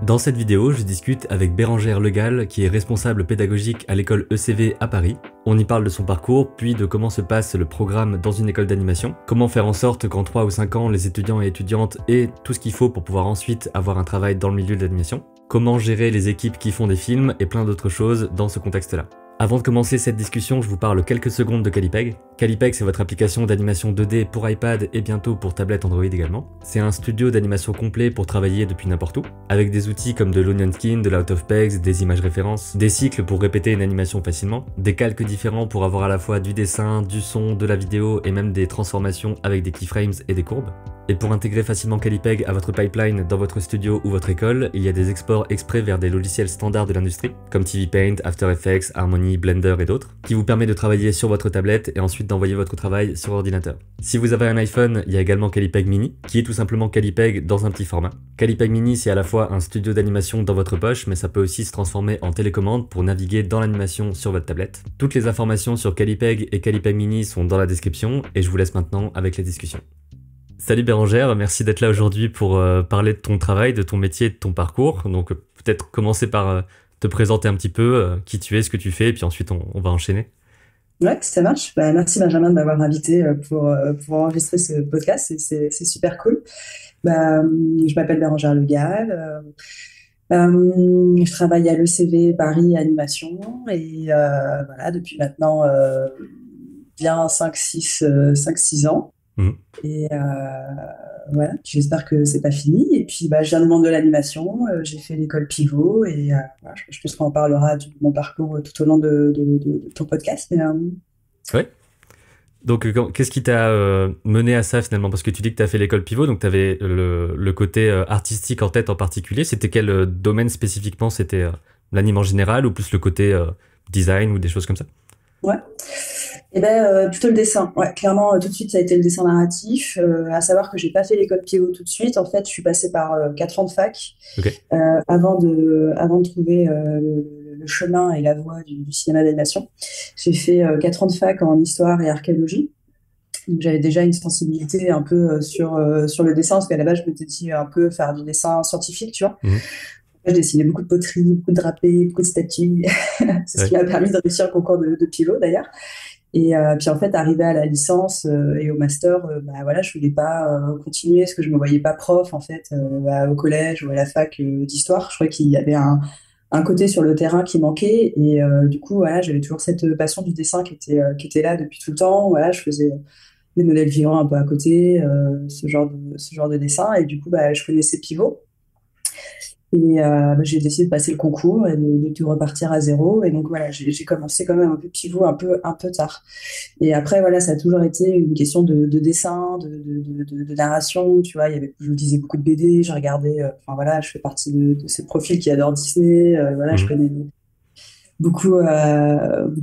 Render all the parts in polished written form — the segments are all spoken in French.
Dans cette vidéo, je discute avec Bérengère Legal, qui est responsable pédagogique à l'école ECV à Paris. On y parle de son parcours, puis de comment se passe le programme dans une école d'animation, comment faire en sorte qu'en 3 ou 5 ans, les étudiants et étudiantes aient tout ce qu'il faut pour pouvoir ensuite avoir un travail dans le milieu de l'animation, comment gérer les équipes qui font des films et plein d'autres choses dans ce contexte-là. Avant de commencer cette discussion, je vous parle quelques secondes de Calipeg. Calipeg, c'est votre application d'animation 2D pour iPad et bientôt pour tablette Android également. C'est un studio d'animation complet pour travailler depuis n'importe où, avec des outils comme de l'Onion Skin, de l'Out of Pegs, des images références, des cycles pour répéter une animation facilement, des calques différents pour avoir à la fois du dessin, du son, de la vidéo et même des transformations avec des keyframes et des courbes. Et pour intégrer facilement Calipeg à votre pipeline dans votre studio ou votre école, il y a des exports exprès vers des logiciels standards de l'industrie, comme TV Paint, After Effects, Harmony, Blender et d'autres, qui vous permet de travailler sur votre tablette et ensuite d'envoyer votre travail sur ordinateur. Si vous avez un iPhone, il y a également Calipeg Mini, qui est tout simplement Calipeg dans un petit format. Calipeg Mini, c'est à la fois un studio d'animation dans votre poche, mais ça peut aussi se transformer en télécommande pour naviguer dans l'animation sur votre tablette. Toutes les informations sur Calipeg et Calipeg Mini sont dans la description, et je vous laisse maintenant avec la discussion. Salut Bérengère, merci d'être là aujourd'hui pour parler de ton travail, de ton métier, de ton parcours. Donc peut-être commencer par te présenter un petit peu qui tu es, ce que tu fais, et puis ensuite on va enchaîner. Ouais, ça marche. Merci Benjamin de m'avoir invité pour enregistrer ce podcast. C'est super cool. Je m'appelle Bérengère Legal. Je travaille à l'ECV Paris Animation et voilà, depuis maintenant bien 5-6 ans. Mhm. Et voilà, j'espère que c'est pas fini. Et puis, je viens du monde de l'animation. J'ai fait l'école Pivot et voilà, je pense qu'on en parlera de mon parcours tout au long de ton podcast. Ouais. Donc qu'est-ce qui t'a mené à ça finalement? Parce que tu dis que tu as fait l'école pivot, donc tu avais le côté artistique en tête en particulier. C'était quel domaine spécifiquement? C'était l'anime en général ou plus le côté design ou des choses comme ça? Ouais. Plutôt le dessin. Ouais, clairement, tout de suite, ça a été le dessin narratif. À savoir que j'ai pas fait l'école Pivot tout de suite. En fait, je suis passée par 4 ans de fac Ok. avant de trouver le chemin et la voie du cinéma d'animation. J'ai fait 4 ans de fac en histoire et archéologie. Donc, j'avais déjà une sensibilité un peu sur le dessin, parce qu'à la base, je m'étais dit un peu faire du dessin scientifique, tu vois. Mhm. Je dessinais beaucoup de poteries, beaucoup de drapés, beaucoup de statues. C'est ce qui Ouais. m'a permis de réussir le concours de Pivot, d'ailleurs. Et puis en fait, arrivé à la licence et au master, voilà, je voulais pas continuer parce que je me voyais pas prof en fait au collège ou à la fac d'histoire. Je croyais qu'il y avait un côté sur le terrain qui manquait et du coup, voilà, j'avais toujours cette passion du dessin qui était là depuis tout le temps. Voilà, je faisais des modèles vivants un peu à côté, ce genre de dessin et du coup, je connaissais Pivot. Et j'ai décidé de passer le concours et de tout repartir à zéro. Et donc voilà, j'ai commencé quand même un peu pivot un peu tard. Et après, voilà, ça a toujours été une question de dessin, de narration. Tu vois, je lisais beaucoup de BD, je regardais, enfin voilà, je fais partie de ces profils qui adorent Disney. Voilà, je Mhm. connais beaucoup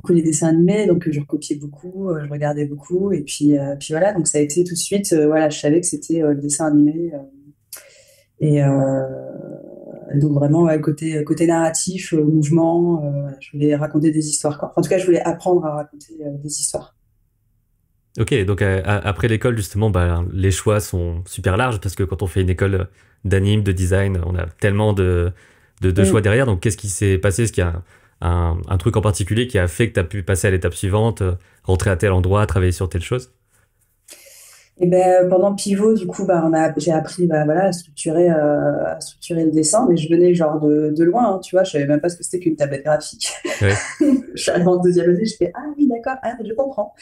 les dessins animés, donc je recopiais beaucoup, je regardais beaucoup. Et puis voilà, donc ça a été tout de suite, voilà, je savais que c'était le dessin animé. Et donc vraiment, ouais, côté narratif, mouvement, voilà, je voulais raconter des histoires, quoi. Enfin, en tout cas, je voulais apprendre à raconter des histoires. Ok, donc après l'école justement, les choix sont super larges parce que quand on fait une école d'anime, de design, on a tellement de choix Mm. derrière. Donc qu'est-ce qui s'est passé? Est-ce qu'il y a un truc en particulier qui a fait que tu as pu passer à l'étape suivante, rentrer à tel endroit, travailler sur telle chose? Pendant Pivot, du coup, j'ai appris voilà, à structurer le dessin, mais je venais genre de loin, hein, tu vois, je savais même pas ce que c'était qu'une tablette graphique. Ouais. Je suis arrivée en deuxième année, je fais ah oui, d'accord, ah, je comprends.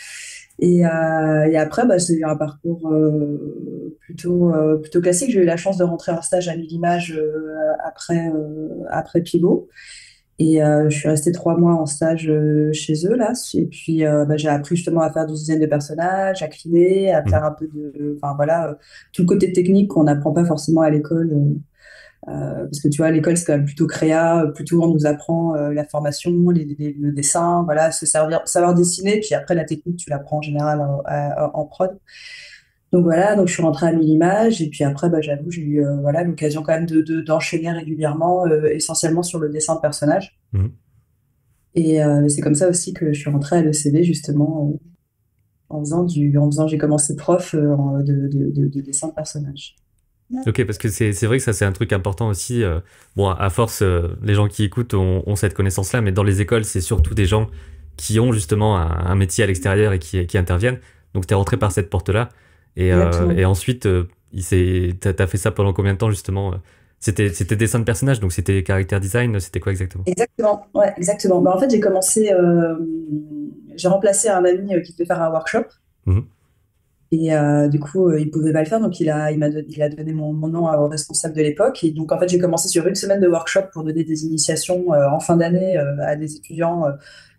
Et après, j'ai eu un parcours plutôt classique. J'ai eu la chance de rentrer en stage à Millimage après Pivot. Et je suis restée 3 mois en stage chez eux, là. Et puis, j'ai appris justement à faire des dizaines de personnages, à cliner, à faire Mhm. un peu enfin voilà, tout le côté technique qu'on n'apprend pas forcément à l'école. Parce que tu vois, à l'école, c'est quand même plutôt créa, plutôt on nous apprend la formation, le dessin, voilà, savoir dessiner, puis après la technique, tu l'apprends en général en prod. Donc voilà, donc je suis rentrée à Millimage, et puis après, j'avoue, j'ai eu voilà, l'occasion quand même d'enchaîner régulièrement, essentiellement sur le dessin de personnages. Mhm. Et c'est comme ça aussi que je suis rentrée à l'ECV, justement, en faisant j'ai commencé prof de dessin de personnages. Ok, parce que c'est vrai que ça c'est un truc important aussi. Bon, à force, les gens qui écoutent ont cette connaissance-là, mais dans les écoles, c'est surtout des gens qui ont justement un métier à l'extérieur et qui interviennent. Donc t'es rentré par cette porte-là. Et Exactement. ensuite, t'as fait ça pendant combien de temps justement? C'était dessin de personnage, donc c'était character design, c'était quoi exactement? Exactement, ouais, exactement. Bah, en fait, j'ai remplacé un ami qui devait faire un workshop. Mhm. Et du coup, il pouvait pas le faire, donc il a donné mon nom au responsable de l'époque. Et donc, en fait, j'ai commencé sur une semaine de workshop pour donner des initiations en fin d'année à des étudiants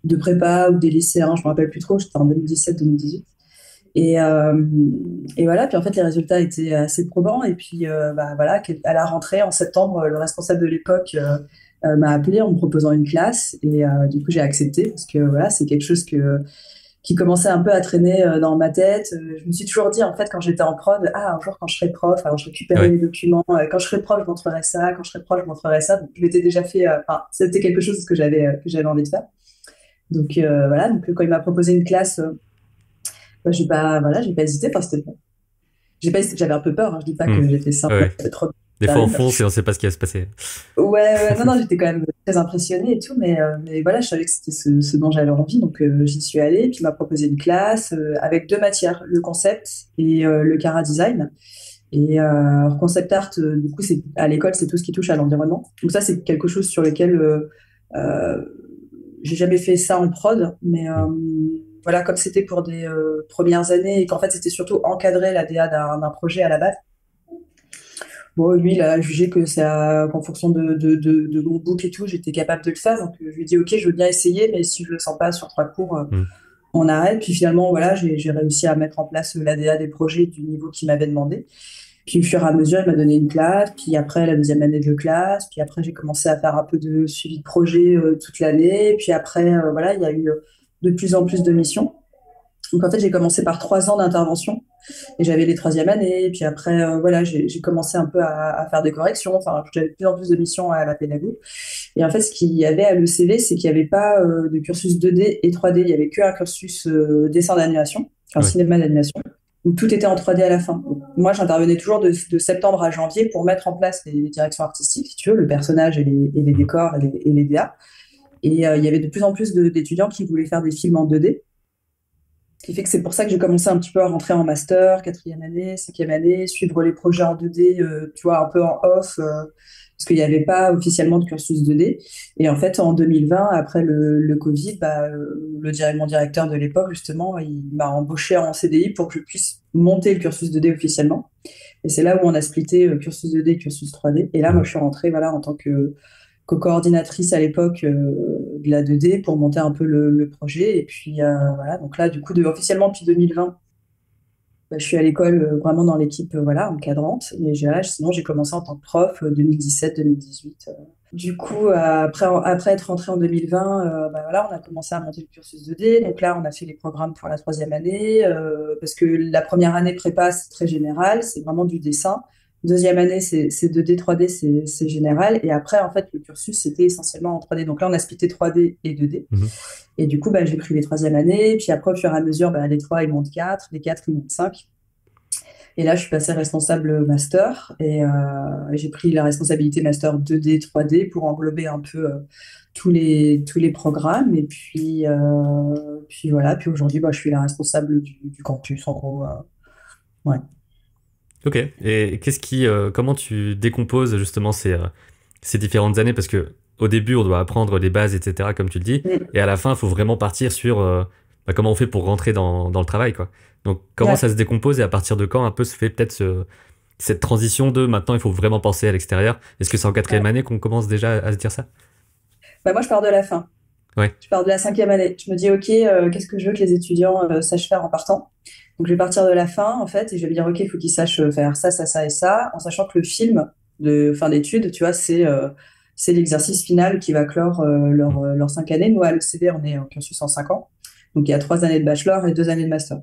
de prépa ou des lycéens, je me rappelle plus trop, c'était en 2017-2018. Et, euh, et voilà, puis en fait, les résultats étaient assez probants. Et puis, bah, voilà, à la rentrée, en septembre, le responsable de l'époque m'a appelé en me proposant une classe. Et du coup, j'ai accepté parce que voilà, c'est quelque chose qui commençait un peu à traîner dans ma tête. Je me suis toujours dit, en fait, quand j'étais en prod, ah, un jour, quand je serai prof, alors je récupérais Ouais. les documents, quand je serai prof, je montrerai ça, quand je serai prof, je montrerai ça. Donc, je m'étais déjà fait, enfin, c'était quelque chose que j'avais envie de faire. Donc, voilà, donc quand il m'a proposé une classe, bah, j'ai pas hésité, enfin, c'était bon. J'avais un peu peur, hein, je dis pas Hmm. que j'étais simple, Ouais. trop Des fois on terrible. fonce et on sait pas ce qui va se passer. Ouais, ouais, non, non, j'étais quand même très impressionnée et tout, mais voilà, je savais que c'était ce dont j'avais envie, donc j'y suis allée. Puis il m'a proposé une classe avec deux matières, le concept et le Cara Design. Et concept art, du coup, à l'école, c'est tout ce qui touche à l'environnement. Donc ça, c'est quelque chose sur lequel euh, j'ai jamais fait ça en prod, mais Hmm. voilà, comme c'était pour des premières années et qu'en fait, c'était surtout encadrer la DA d'un projet à la base. Bon, lui, il a jugé que ça, qu'en fonction de mon book et tout, j'étais capable de le faire. Donc, je lui ai dit, OK, je veux bien essayer, mais si je le sens pas sur trois cours, Hmm. on arrête. Puis finalement, voilà, j'ai réussi à mettre en place l'ADA des projets du niveau qu'il m'avait demandé. Puis au fur et à mesure, il m'a donné une classe. Puis après, la deuxième année de classe. Puis après, j'ai commencé à faire un peu de suivi de projet toute l'année. Puis après, voilà, il y a eu de plus en plus de missions. Donc en fait, j'ai commencé par 3 ans d'intervention et j'avais les troisième années. Et puis après, voilà, j'ai commencé un peu à faire des corrections. Enfin, j'avais de plus en plus de missions à la pédago. Et en fait, ce qu'il y avait à l'ECV, c'est qu'il n'y avait pas de cursus 2D et 3D. Il y avait qu'un cursus dessin d'animation, enfin Ouais. cinéma d'animation, où tout était en 3D à la fin. Donc, moi, j'intervenais toujours de septembre à janvier pour mettre en place les directions artistiques, si tu veux, le personnage et les Mhm. décors et les DA. Et il y avait de plus en plus d'étudiants qui voulaient faire des films en 2D. Ce qui fait que c'est pour ça que j'ai commencé un petit peu à rentrer en master, quatrième année, cinquième année, suivre les projets en 2D, tu vois, un peu en off, parce qu'il n'y avait pas officiellement de cursus 2D. Et en fait, en 2020, après le Covid, bah, mon directeur de l'époque, justement, il m'a embauché en CDI pour que je puisse monter le cursus 2D officiellement. Et c'est là où on a splitté cursus 2D, cursus 3D. Et là, moi, Mhm. je suis rentrée, voilà, en tant que co-coordinatrice à l'époque de la 2D pour monter un peu le projet. Et puis voilà, donc là, du coup, officiellement depuis 2020, bah, je suis à l'école vraiment dans l'équipe voilà, encadrante. Mais sinon, j'ai commencé en tant que prof 2017-2018. Du coup, après être rentré en 2020, bah, voilà, on a commencé à monter le cursus 2D. Donc là, on a fait les programmes pour la troisième année, parce que la première année prépa, c'est très général, c'est vraiment du dessin. Deuxième année, c'est 2D, 3D, c'est général. Et après, en fait, le cursus, c'était essentiellement en 3D. Donc là, on a splitté 3D et 2D. Mhm. Et du coup, bah, j'ai pris les troisième années. Puis après, au fur et à mesure, bah, les 3, ils montent 4, les 4, ils montent 5. Et là, je suis passée responsable master et j'ai pris la responsabilité master 2D, 3D pour englober un peu tous les programmes. Et puis voilà. Puis aujourd'hui, bah, je suis la responsable du campus, en gros. Ouais. Ok. Et comment tu décomposes justement ces différentes années? Parce que au début, on doit apprendre les bases, etc., comme tu le dis, Mm. et à la fin, il faut vraiment partir sur comment on fait pour rentrer dans le travail, quoi. Donc, comment Ouais. ça se décompose et à partir de quand un peu se fait peut-être cette transition de maintenant, il faut vraiment penser à l'extérieur? Est-ce que c'est en quatrième Ouais. année qu'on commence déjà à se dire ça? Bah, moi, je pars de la fin. Ouais. Je pars de la cinquième année. Je me dis, OK, qu'est-ce que je veux que les étudiants sachent faire en partant? Donc, je vais partir de la fin, en fait, et je vais me dire, OK, il faut qu'ils sachent faire ça, ça, ça et ça, en sachant que le film de fin d'études, tu vois, c'est l'exercice final qui va clore Mm. leurs 5 années. Nous, à l'ECD, on est en cursus en 5 ans. Donc, il y a 3 années de bachelor et 2 années de master.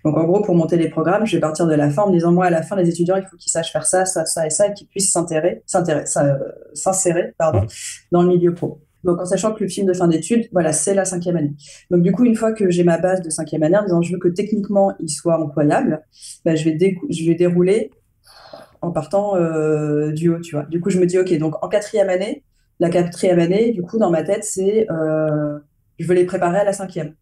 Donc, en gros, pour monter les programmes, je vais partir de la fin en me disant, moi, à la fin, les étudiants, il faut qu'ils sachent faire ça, ça, ça et ça, et qu'ils puissent s'insérer, pardon, Mhm. dans le milieu pro. Donc, en sachant que le film de fin d'études, voilà, c'est la cinquième année. Donc, du coup, une fois que j'ai ma base de cinquième année, en disant, je veux que techniquement, il soit employable, bah, je vais dérouler. en partant du haut, tu vois. Du coup, je me dis, ok, donc en quatrième année, la quatrième année, du coup, dans ma tête, c'est je veux les préparer à la cinquième.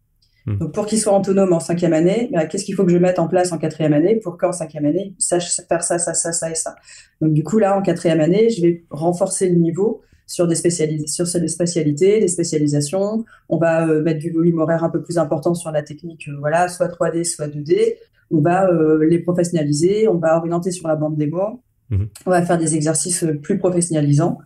Hmm. Donc, pour qu'ils soient autonomes en cinquième année, bah, qu'est-ce qu'il faut que je mette en place en quatrième année pour qu'en cinquième année, ils sachent faire ça, ça, ça, ça et ça. Donc, du coup, là, en quatrième année, je vais renforcer le niveau sur des spécialités, des spécialisations. On va mettre du volume horaire un peu plus important sur la technique, voilà, soit 3D, soit 2D. On va les professionnaliser, on va orienter sur la bande démo, Mhm. on va faire des exercices plus professionnalisants.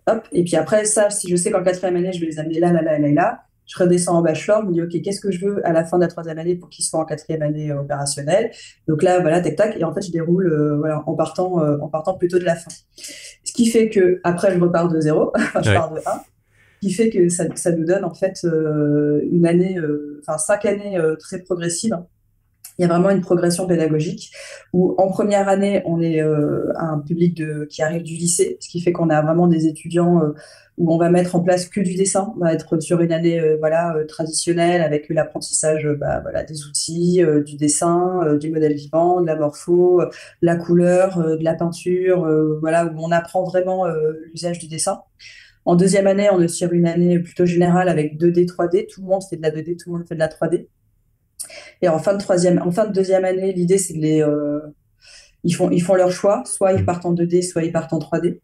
Hop. Et puis après, ça, si je sais qu'en quatrième année, je vais les amener là, là, là, là, là, je redescends en bachelor, je me dis, OK, qu'est-ce que je veux à la fin de la troisième année pour qu'ils soient en quatrième année opérationnelle? Donc là, voilà, tac, tac. Et en fait, je déroule voilà, en partant plutôt de la fin. Ce qui fait que après, je repars de zéro, enfin, je Ouais. pars de 1, qui fait que ça nous donne en fait une année, enfin 5 années très progressives. Il y a vraiment une progression pédagogique où en première année, on est un public qui arrive du lycée, ce qui fait qu'on a vraiment des étudiants où on va mettre en place que du dessin. On va être sur une année voilà, traditionnelle avec l'apprentissage bah, voilà, des outils, du dessin, du modèle vivant, de la morpho, la couleur, de la peinture, voilà, où on apprend vraiment l'usage du dessin. En deuxième année, on est sur une année plutôt générale avec 2D, 3D. Tout le monde fait de la 2D, tout le monde fait de la 3D. Et en fin de deuxième année, l'idée, c'est de ils font leur choix. Soit ils Mhm. partent en 2D, soit ils partent en 3D.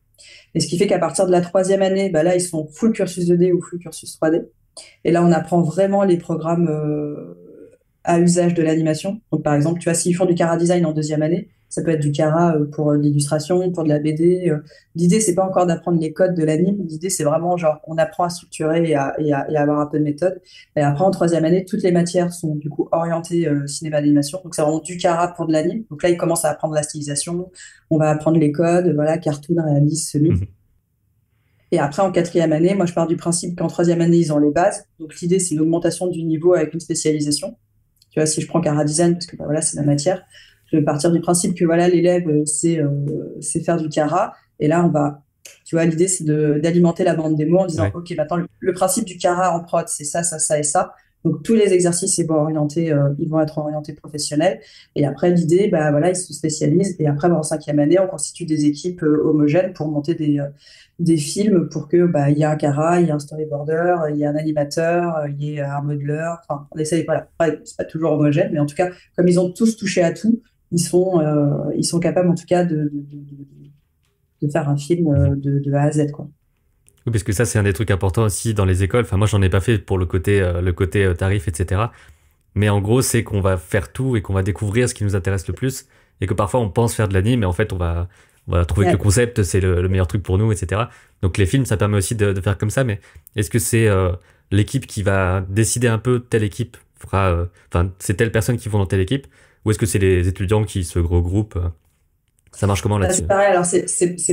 Et ce qui fait qu'à partir de la troisième année, bah là, ils sont full cursus 2D ou full cursus 3D. Et là, on apprend vraiment les programmes à usage de l'animation. Donc, par exemple, tu vois, s'ils font du Cara Design en deuxième année, ça peut être du Cara pour de l'illustration, pour de la BD. L'idée, c'est pas encore d'apprendre les codes de l'anime. L'idée, c'est vraiment genre, on apprend à structurer et à avoir un peu de méthode. Et après, en troisième année, toutes les matières sont du coup orientées cinéma d'animation. Donc, c'est vraiment du Cara pour de l'anime. Donc là, ils commencent à apprendre la stylisation. On va apprendre les codes, voilà, cartoon, réaliste, semi. Mhm. Et après, en quatrième année, moi, je pars du principe qu'en troisième année, ils ont les bases. Donc, l'idée, c'est une augmentation du niveau avec une spécialisation. Tu vois, si je prends Cara Design, parce que bah, voilà, c'est la matière, je vais partir du principe que voilà, l'élève, c'est faire du Cara. Et là, on va, tu vois, l'idée, c'est d'alimenter la bande démo en disant, Ouais. OK, maintenant, le principe du Cara en prod, c'est ça, ça, ça et ça. Donc, tous les exercices, ils vont être orientés professionnels. Et après, l'idée, bah, voilà, ils se spécialisent. Et après, bah, en cinquième année, on constitue des équipes homogènes pour monter des films pour que bah il y a un cara, il y a un storyboarder, il y a un animateur, il y a un modeleur. Enfin, on essaye, voilà. Ouais, c'est pas toujours homogène, mais en tout cas, comme ils ont tous touché à tout, ils sont capables en tout cas de faire un film Mhm. de A à Z, quoi. Oui, parce que ça, c'est un des trucs importants aussi dans les écoles. Enfin, moi, j'en ai pas fait pour le côté tarif, etc. Mais en gros, c'est qu'on va faire tout et qu'on va découvrir ce qui nous intéresse le plus. Et que parfois, on pense faire de l'anime, mais en fait, on va trouver que le Ouais. concept, c'est le meilleur truc pour nous, etc. Donc, les films, ça permet aussi de faire comme ça. Mais est-ce que c'est l'équipe qui va décider un peu telle équipe fera. Enfin, c'est telle personne qui vont dans telle équipe? Ou est-ce que c'est les étudiants qui se regroupent? Ça marche comment Bah, là-dessus? c'est pareil, alors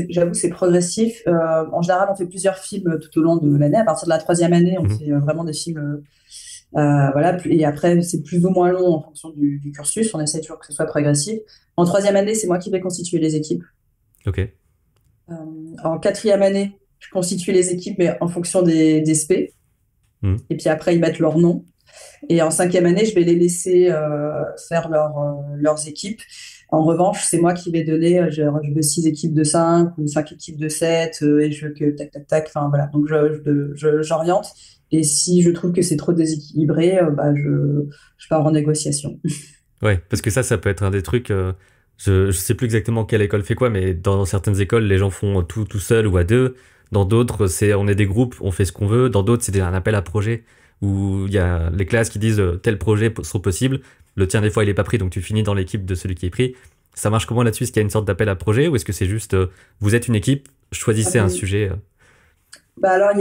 j'avoue, c'est progressif. En général, on fait plusieurs films tout au long de l'année. À partir de la troisième année, on Mhm. fait vraiment des films. Voilà, et après, c'est plus ou moins long en fonction du cursus. On essaie toujours que ce soit progressif. En troisième année, c'est moi qui vais constituer les équipes. Ok. Euh, En quatrième année, je constitue les équipes, mais en fonction des SP. Mhm. Et puis après, ils mettent leur nom. Et en cinquième année, je vais les laisser faire leurs équipes. En revanche, c'est moi qui vais donner, je veux 6 équipes de 5 ou 5 équipes de 7, et je veux que tac, tac, tac. Enfin, voilà. Donc, j'oriente. Et si je trouve que c'est trop déséquilibré, bah, je pars en négociation. Ouais, parce que ça peut être un des trucs. Je sais plus exactement quelle école fait quoi, mais dans certaines écoles, les gens font tout seul ou à deux. Dans d'autres, on est des groupes, on fait ce qu'on veut. Dans d'autres, c'est un appel à projet où il y a les classes qui disent tel projet sont possibles. Le tien, des fois, il est pas pris, donc tu finis dans l'équipe de celui qui est pris. Ça marche comment là-dessus? Est-ce qu'il y a une sorte d'appel à projet ou est-ce que c'est juste vous êtes une équipe, choisissez un sujet? Bah alors,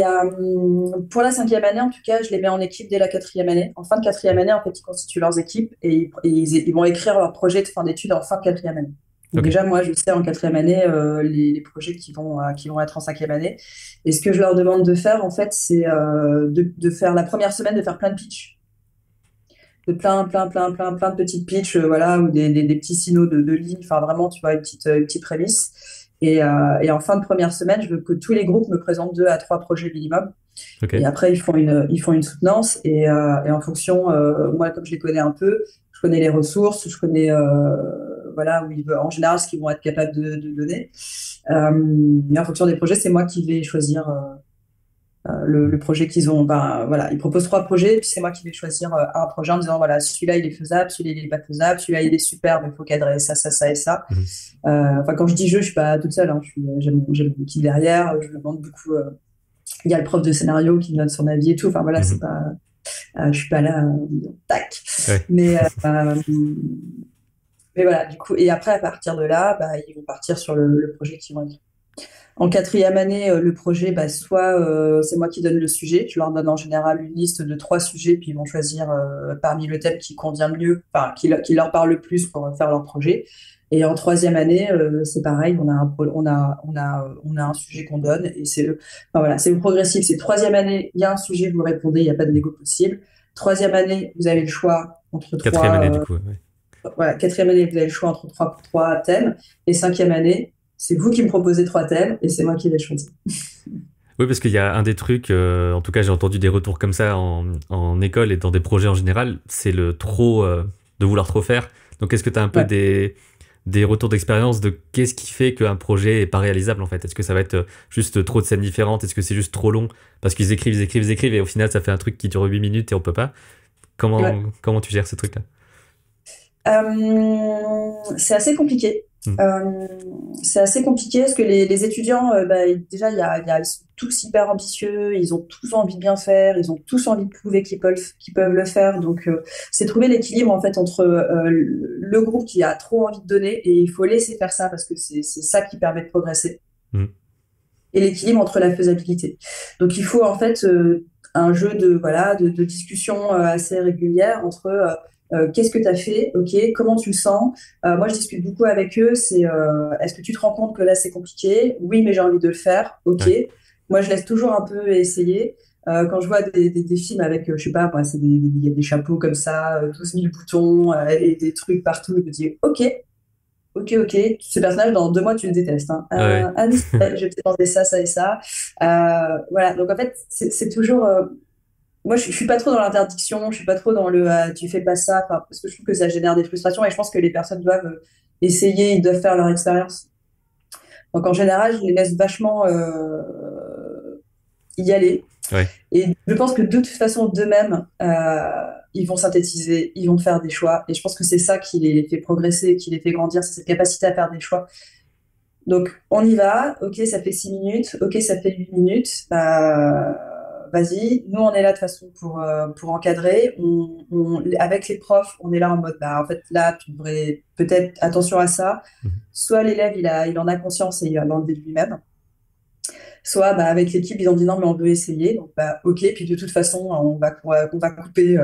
pour la cinquième année, en tout cas, je les mets en équipe dès la quatrième année. En fin de quatrième année, en fait, ils constituent leurs équipes et ils vont écrire leur projet de fin d'études en fin de quatrième année. Donc Ok. déjà, moi, je sais en quatrième année les projets qui vont être en cinquième année. Et ce que je leur demande de faire, en fait, c'est de faire la première semaine, de faire plein de pitch, de plein de petites pitches, voilà, ou des petits signaux de lignes. Enfin, vraiment, tu vois, une petite prémisse. Et en fin de première semaine, je veux que tous les groupes me présentent 2 à 3 projets minimum. Ok. Et après, ils font une soutenance. Et en fonction, moi, comme je les connais un peu, je connais les ressources, je connais voilà, en général ce qu'ils vont être capables de donner. Mais en fonction des projets, c'est moi qui vais choisir le projet qu'ils ont. Ben, voilà, ils proposent 3 projets, puis c'est moi qui vais choisir un projet en disant voilà, celui-là il est faisable, celui-là il est pas faisable, celui-là il est super, mais il faut cadrer ça, ça, ça et ça. Mhm. Enfin, quand je dis je suis pas toute seule, hein, j'ai mon équipe derrière, je me demande beaucoup. Il y a le prof de scénario qui me donne son avis et tout. Enfin voilà, c'est Mhm. pas, je suis pas là, tac. Ouais. Mais mais voilà, du coup, et après à partir de là, bah, ils vont partir sur le projet qu'ils vont écrire. En 4e année, le projet, bah, soit c'est moi qui donne le sujet, je leur donne en général une liste de 3 sujets, puis ils vont choisir parmi le thème qui convient le mieux, enfin qui leur parle le plus pour faire leur projet. Et en 3e année, c'est pareil, on a un sujet qu'on donne, et enfin, voilà, c'est progressif. C'est 3e année, il y a un sujet, vous répondez, il n'y a pas de négo possible. 3e année, vous avez le choix entre Quatrième année, du trois, coup. Ouais. voilà, 4e année, vous avez le choix entre trois thèmes. Et 5e année, c'est vous qui me proposez 3 thèmes et c'est moi qui les choisis. Oui, parce qu'il y a un des trucs, en tout cas, j'ai entendu des retours comme ça en école et dans des projets en général, c'est le trop, de vouloir trop faire. Donc, est-ce que tu as un peu Ouais. des retours d'expérience de qu'est-ce qui fait qu'un projet est pas réalisable en fait? Est-ce que ça va être juste trop de scènes différentes? Est-ce que c'est juste trop long? Parce qu'ils écrivent, ils écrivent, ils écrivent et au final, ça fait un truc qui dure 8 minutes et on peut pas. Ouais. Comment tu gères ce truc-là? C'est assez compliqué. Hmm. Euh, c'est assez compliqué parce que les étudiants, bah, déjà, ils sont tous hyper ambitieux, ils ont tous envie de bien faire, ils ont tous envie de prouver qu'ils peuvent le faire. Donc, c'est trouver l'équilibre en fait entre le groupe qui a trop envie de donner et il faut laisser faire ça parce que c'est ça qui permet de progresser Hmm. et l'équilibre entre la faisabilité. Donc, il faut en fait un jeu de voilà de discussion assez régulière entre qu'est-ce que tu as fait, ok, comment tu le sens. Moi, je discute beaucoup avec eux. C'est est-ce que tu te rends compte que là c'est compliqué? Oui, mais j'ai envie de le faire. Ok. Ouais. Moi, je laisse toujours un peu essayer. Quand je vois des films avec, je sais pas, moi, il y a des chapeaux comme ça, 12 000 boutons et des trucs partout, je me dis, ok, ok, ce personnage, dans 2 mois, tu le détestes. Hein. Ouais. Ah oui, c'est vrai, j'ai peut-être pensé ça, ça et ça. Voilà, donc en fait, c'est toujours. Moi, je suis pas trop dans l'interdiction, je suis pas trop dans le tu fais pas ça, enfin, parce que je trouve que ça génère des frustrations et je pense que les personnes doivent essayer, ils doivent faire leur expérience. Donc en général, je les laisse vachement y aller. Ouais. Et je pense que de toute façon, d'eux-mêmes, ils vont synthétiser, ils vont faire des choix. Et je pense que c'est ça qui les fait progresser, qui les fait grandir, c'est cette capacité à faire des choix. Donc, on y va. Ok, ça fait 6 minutes. Ok, ça fait 8 minutes. Vas-y. Nous, on est là de toute façon pour encadrer. Avec les profs, on est là en mode, bah, en fait, là, tu devrais peut-être attention à ça. Mhm. Soit l'élève, il en a conscience et il va l'enlever de lui-même. Soit, bah, avec l'équipe, ils ont dit non, mais on veut essayer. Donc, bah, ok. Puis de toute façon, on va couper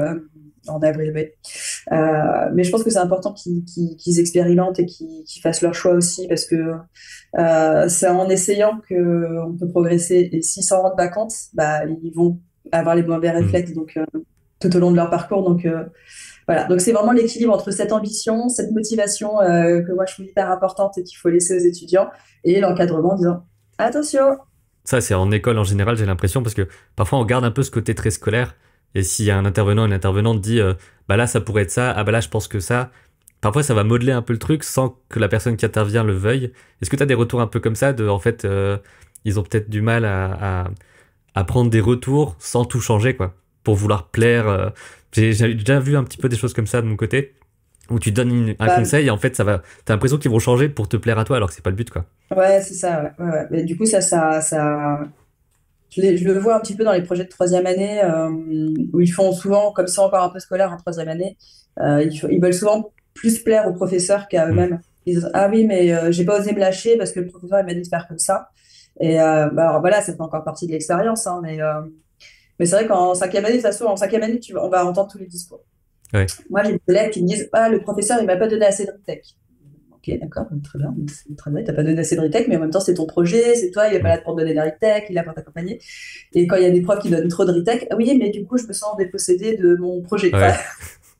en avril-mai. Mais je pense que c'est important qu'ils expérimentent et qu'ils fassent leur choix aussi parce que c'est en essayant qu'on peut progresser. Et s'ils s'en rendent pas compte, bah, ils vont avoir les mauvais Mhm. réflexes donc, tout au long de leur parcours. Donc, voilà. Donc, c'est vraiment l'équilibre entre cette ambition, cette motivation que moi je trouve hyper importante et qu'il faut laisser aux étudiants et l'encadrement en disant attention. Ça, c'est en école en général, j'ai l'impression, parce que parfois on garde un peu ce côté très scolaire. Et s'il y a un intervenant, une intervenante dit, bah là, ça pourrait être ça, ah bah là, je pense que ça. Parfois, ça va modeler un peu le truc sans que la personne qui intervient le veuille. Est-ce que tu as des retours un peu comme ça, en fait, ils ont peut-être du mal à prendre des retours sans tout changer, quoi, pour vouloir plaire. J'ai déjà vu un petit peu des choses comme ça de mon côté, où tu donnes un Bah, conseil et en fait, t'as l'impression qu'ils vont changer pour te plaire à toi, alors que c'est pas le but, quoi. ouais, c'est ça. Ouais, ouais, ouais. Mais du coup, je le vois un petit peu dans les projets de 3e année où ils font souvent, comme c'est encore un peu scolaire en 3e année, ils veulent souvent plus plaire aux professeurs qu'à Hmm. eux-mêmes. Ils disent, ah oui, mais j'ai pas osé me lâcher parce que le professeur il m'a dit de faire comme ça. Et bah, alors voilà, ça fait encore partie de l'expérience, hein, mais c'est vrai qu'en 5e année, de toute façon, en 5e année, on va entendre tous les discours. Ouais. Moi, j'ai des élèves qui me disent, ah, le professeur, il m'a pas donné assez de retech. Ok, d'accord, très bien, c'est très bien, t'as pas donné assez de retech, mais en même temps, c'est ton projet, c'est toi, il est pas Hmm. là pour te donner des retech, il est là pour t'accompagner. Et quand il y a des profs qui donnent trop de retech, ah oui, mais du coup, je me sens dépossédée de mon projet. Enfin,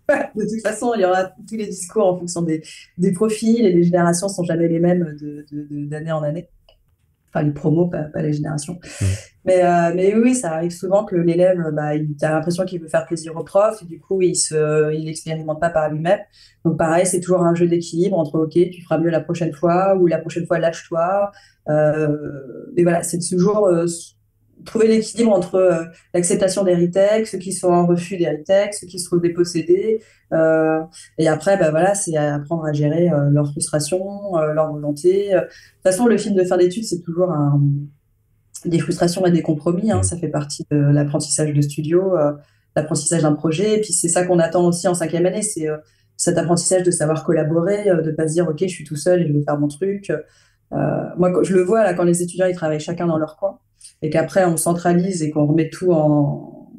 Ouais. de toute façon, il y aura tous les discours en fonction des profils et les générations sont jamais les mêmes d'année en année. Enfin, les promos, pas les générations. Mm. Mais oui, ça arrive souvent que l'élève, il a l'impression qu'il veut faire plaisir au prof, et du coup, il expérimente pas par lui-même. Donc, pareil, c'est toujours un jeu d'équilibre entre, OK, tu feras mieux la prochaine fois, ou la prochaine fois, lâche-toi. Mais voilà, c'est toujours trouver l'équilibre entre l'acceptation des retakes, ceux qui sont en refus des retakes, ceux qui se trouvent dépossédés. Euh, et après, voilà, c'est apprendre à gérer leur frustration, leur volonté. De toute façon, le film de fin d'études, c'est toujours des frustrations et des compromis. Hein, Mm. ça fait partie de l'apprentissage de studio, l'apprentissage d'un projet. Et puis, c'est ça qu'on attend aussi en cinquième année, c'est cet apprentissage de savoir collaborer, de pas se dire, OK, je suis tout seul et je veux faire mon truc. Moi, je le vois là, quand les étudiants ils travaillent chacun dans leur coin et qu'après on centralise et qu'on remet tout en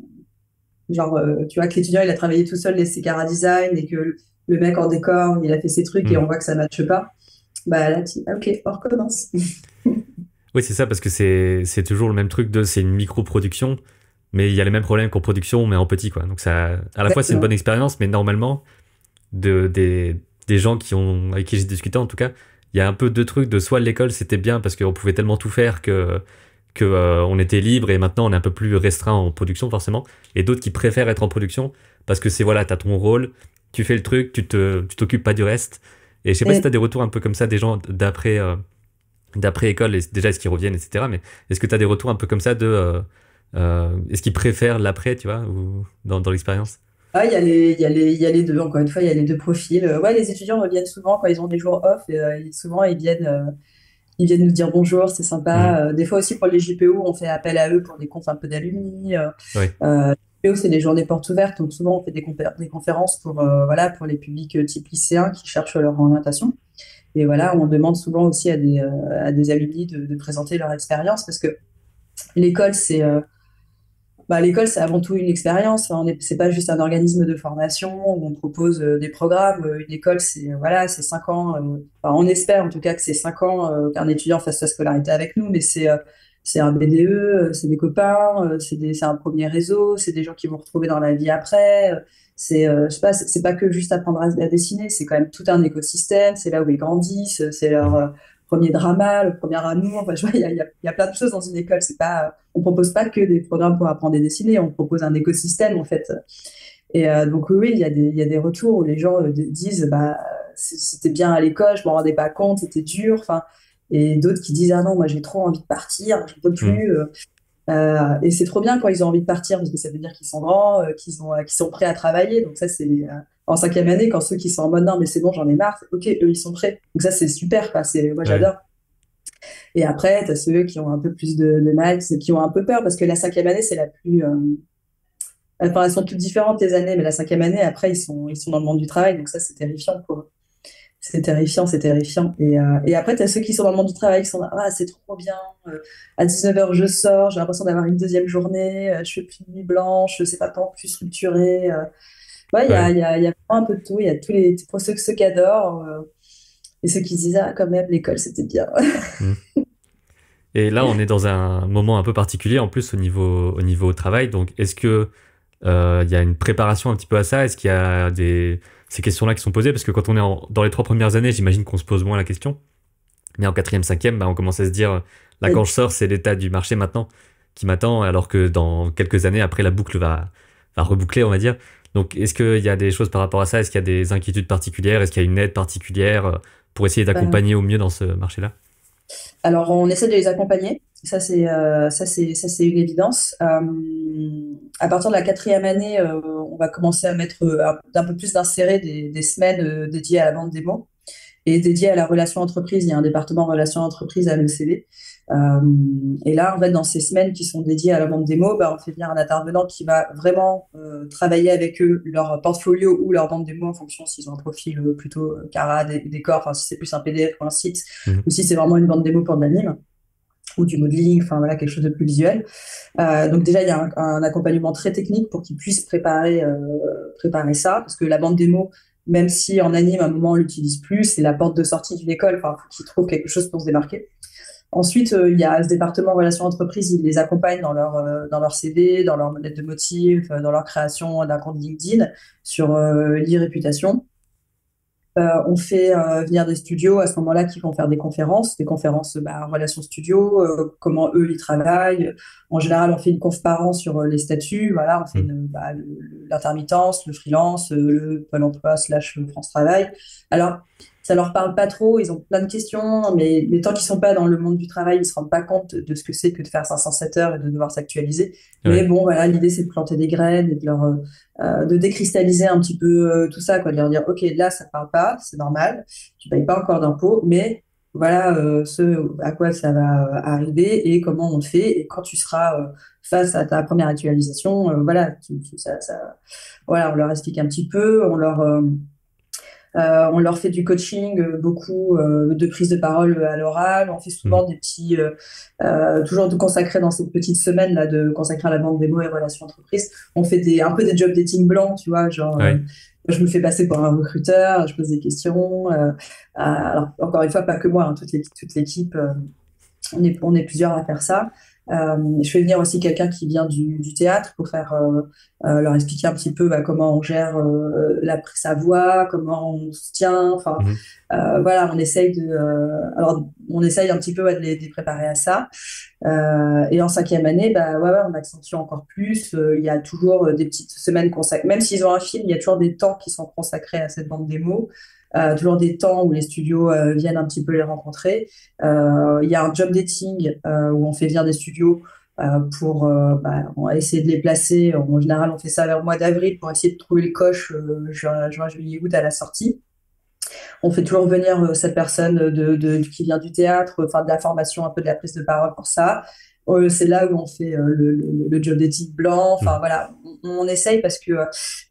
genre, tu vois, que l'étudiant il a travaillé tout seul ses cara design et que le mec en décor il a fait ses trucs et Mm. on voit que ça matche pas. Bah là, ok, on recommence. Oui, c'est ça, parce que c'est toujours le même truc de c'est une micro-production, mais il y a les mêmes problèmes qu'en production, mais en petit, quoi. Donc ça, à la fois, c'est une bonne Exactement. expérience, mais normalement, des gens avec qui j'ai discuté, en tout cas, il y a un peu deux trucs de soit l'école, c'était bien parce qu'on pouvait tellement tout faire que on était libre et maintenant on est un peu plus restreint en production, forcément, et d'autres qui préfèrent être en production parce que c'est voilà, t'as ton rôle, tu fais le truc, tu t'occupes pas du reste. Et je sais pas si Et t'as des retours un peu comme ça des gens d'après école, et déjà est-ce qu'ils reviennent, etc. Mais est-ce que tu as des retours un peu comme ça est-ce qu'ils préfèrent l'après, tu vois, ou dans l'expérience? il y a les deux, encore une fois, il y a les deux profils. Ouais, les étudiants reviennent souvent quand ils ont des jours off et souvent ils viennent nous dire bonjour, c'est Mhm. sympa. Des fois aussi pour les JPO, on fait appel à eux pour des confs un peu d'alumni. Ouais, JPO, c'est des journées portes ouvertes, donc souvent on fait des conférences pour, voilà, pour les publics type lycéens qui cherchent leur orientation. Et voilà, on demande souvent aussi à des alumni de présenter leur expérience parce que l'école, l'école, c'est avant tout une expérience. C'est pas juste un organisme de formation où on propose des programmes. Une école, voilà, c'est 5 ans. Enfin, on espère en tout cas que c'est 5 ans qu'un étudiant fasse sa scolarité avec nous, mais c'est un BDE, c'est des copains, c'est un premier réseau, c'est des gens qui vont retrouver dans la vie après. Je sais pas, c'est pas que juste apprendre à dessiner, c'est quand même tout un écosystème. C'est là où ils grandissent, c'est leur mhm. premier drama, le premier amour. Enfin, je vois, il y a plein de choses dans une école. C'est pas On propose pas que des programmes pour apprendre à dessiner, on propose un écosystème en fait. Et donc oui, il y a des retours où les gens disent c'était bien à l'école, je m'en rendais pas compte, c'était dur. Enfin, et d'autres qui disent ah non, moi j'ai trop envie de partir, je peux Mhm. plus. Et c'est trop bien quand ils ont envie de partir parce que ça veut dire qu'ils sont grands, qu'ils sont prêts à travailler. Donc ça c'est en cinquième année quand ceux qui sont en mode non mais c'est bon j'en ai marre, ok eux ils sont prêts. Donc ça c'est super, quoi. Moi Ouais. j'adore. Et après, tu as ceux qui ont un peu plus de mal, ceux qui ont un peu peur, parce que la cinquième année, c'est la plus... enfin, elles sont toutes différentes les années, mais la cinquième année, après, ils sont dans le monde du travail, donc ça, c'est terrifiant pour eux. C'est terrifiant, c'est terrifiant. Et après, tu as ceux qui sont dans le monde du travail, qui sont là, ah, c'est trop bien, à 19h, je sors, j'ai l'impression d'avoir une deuxième journée, je fais plus de nuit blanche, c'est pas tant plus structuré. Ouais, Ouais. il y a vraiment un peu de tout, il y a tous les... Pour ceux qui adorent, et ceux qui se disent, ah, quand même, l'école, c'était bien. Mhm. Et là, on est dans un moment un peu particulier, en plus au niveau travail. Donc, est-ce que il y a une préparation un petit peu à ça? Est-ce qu'il y a ces questions-là qui sont posées? Parce que quand on est dans les 3 premières années, j'imagine qu'on se pose moins la question. Mais en quatrième, cinquième, on commence à se dire, là, quand je sors, c'est l'état du marché maintenant qui m'attend, alors que dans quelques années, après, la boucle va reboucler, on va dire. Donc, est-ce qu'il y a des choses par rapport à ça? Est-ce qu'il y a des inquiétudes particulières? Est-ce qu'il y a une aide particulière pour essayer d'accompagner au mieux dans ce marché-là? Alors, on essaie de les accompagner. Ça, c'est une évidence. À partir de la quatrième année, on va commencer à mettre un peu plus d'insérer des semaines dédiées à la vente démo et dédiées à la relation entreprise. Il y a un département relation entreprise à l'ECV. Euh, et là, en fait, dans ces semaines qui sont dédiées à la vente démo, on fait venir un intervenant qui va vraiment travailler avec eux leur portfolio ou leur vente démo en fonction s'ils ont un profil plutôt cara, décor, enfin si c'est plus un PDF ou un site, Mhm. ou si c'est vraiment une vente démo pour de l'anime ou du modeling, enfin voilà, quelque chose de plus visuel. Donc déjà, il y a un accompagnement très technique pour qu'ils puissent préparer ça, parce que la bande démo, même si en anime, à un moment, on l'utilise plus, c'est la porte de sortie d'une école, enfin, faut qu'ils trouvent quelque chose pour se démarquer. Ensuite, il y a ce département relations entreprises, il les accompagne dans leur CV, dans leur lettre de motif, dans leur création d'un compte LinkedIn, sur l'e-réputation. On fait venir des studios à ce moment-là qui vont faire des conférences en relation studio, comment eux ils travaillent. En général, on fait une conf par an sur les statuts. Voilà, on fait Mm. l'intermittence, le freelance, le Pôle emploi slash le France Travail. Alors, ça leur parle pas trop, ils ont plein de questions, mais tant qu'ils sont pas dans le monde du travail, ils se rendent pas compte de ce que c'est que de faire 507 heures et de devoir s'actualiser. Mais Ouais. bon, voilà, l'idée c'est de planter des graines et de décristalliser un petit peu tout ça, quoi, de leur dire, ok, là ça parle pas, c'est normal, tu payes pas encore d'impôts, mais voilà ce à quoi ça va arriver et comment on le fait. Et quand tu seras face à ta première actualisation, voilà, voilà, on leur explique un petit peu, on leur fait du coaching, beaucoup de prise de parole à l'oral. On fait Mm. souvent toujours de consacrer dans cette petite semaine là, de consacrer à la vente des mots et relations entreprises. On fait un peu des job dating blancs, tu vois, genre Ouais. je me fais passer pour un recruteur, je pose des questions. Alors encore une fois, pas que moi, hein, toute l'équipe. On est plusieurs à faire ça. Je fais venir aussi quelqu'un qui vient du théâtre pour leur expliquer un petit peu comment on gère sa voix, comment on se tient. Enfin, Mhm. voilà, alors on essaye un petit peu de les préparer à ça. Et en cinquième année, ouais, on accentue encore plus. Il y a toujours des petites semaines consacrées. Même s'ils ont un film, il y a toujours des temps qui sont consacrés à cette bande démo. Toujours des temps où les studios viennent un petit peu les rencontrer. Il y a un job dating où on fait venir des studios on va essayer de les placer. En général, on fait ça vers le mois d'avril pour essayer de trouver le coche juin, juillet, août à la sortie. On fait toujours venir cette personne qui vient du théâtre, enfin de la formation, un peu de la prise de parole pour ça. C'est là où on fait le job d'éthique blanc. Enfin Mm. voilà, on essaye parce que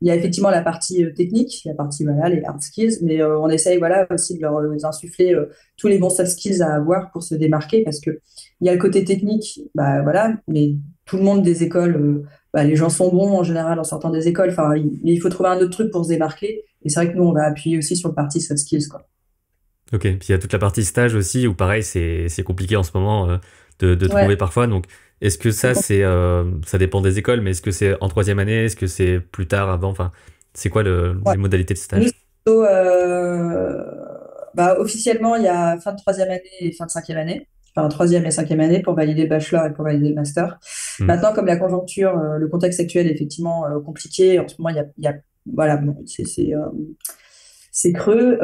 il y a effectivement la partie technique, la partie voilà les hard skills, mais on essaye voilà aussi de leur insuffler tous les bons soft skills à avoir pour se démarquer parce que il y a le côté technique, bah voilà, mais tout le monde des écoles, les gens sont bons en général en sortant des écoles. Enfin, il faut trouver un autre truc pour se démarquer. Et c'est vrai que nous, on va appuyer aussi sur le parti soft skills, quoi. Ok. Puis il y a toute la partie stage aussi où pareil, c'est compliqué en ce moment de Ouais, trouver parfois. Donc, est-ce que c'est ça, ça dépend des écoles, mais est-ce que c'est en troisième année? Est-ce que c'est plus tard, avant? Enfin, c'est quoi ouais. les modalités de Nous, stage? c'est plutôt, officiellement, il y a fin de troisième année et fin de cinquième année. Enfin, troisième et cinquième année pour valider le bachelor et pour valider le master. Mm. Maintenant, comme la conjoncture, le contexte actuel est effectivement compliqué, en ce moment, voilà, bon, c'est creux.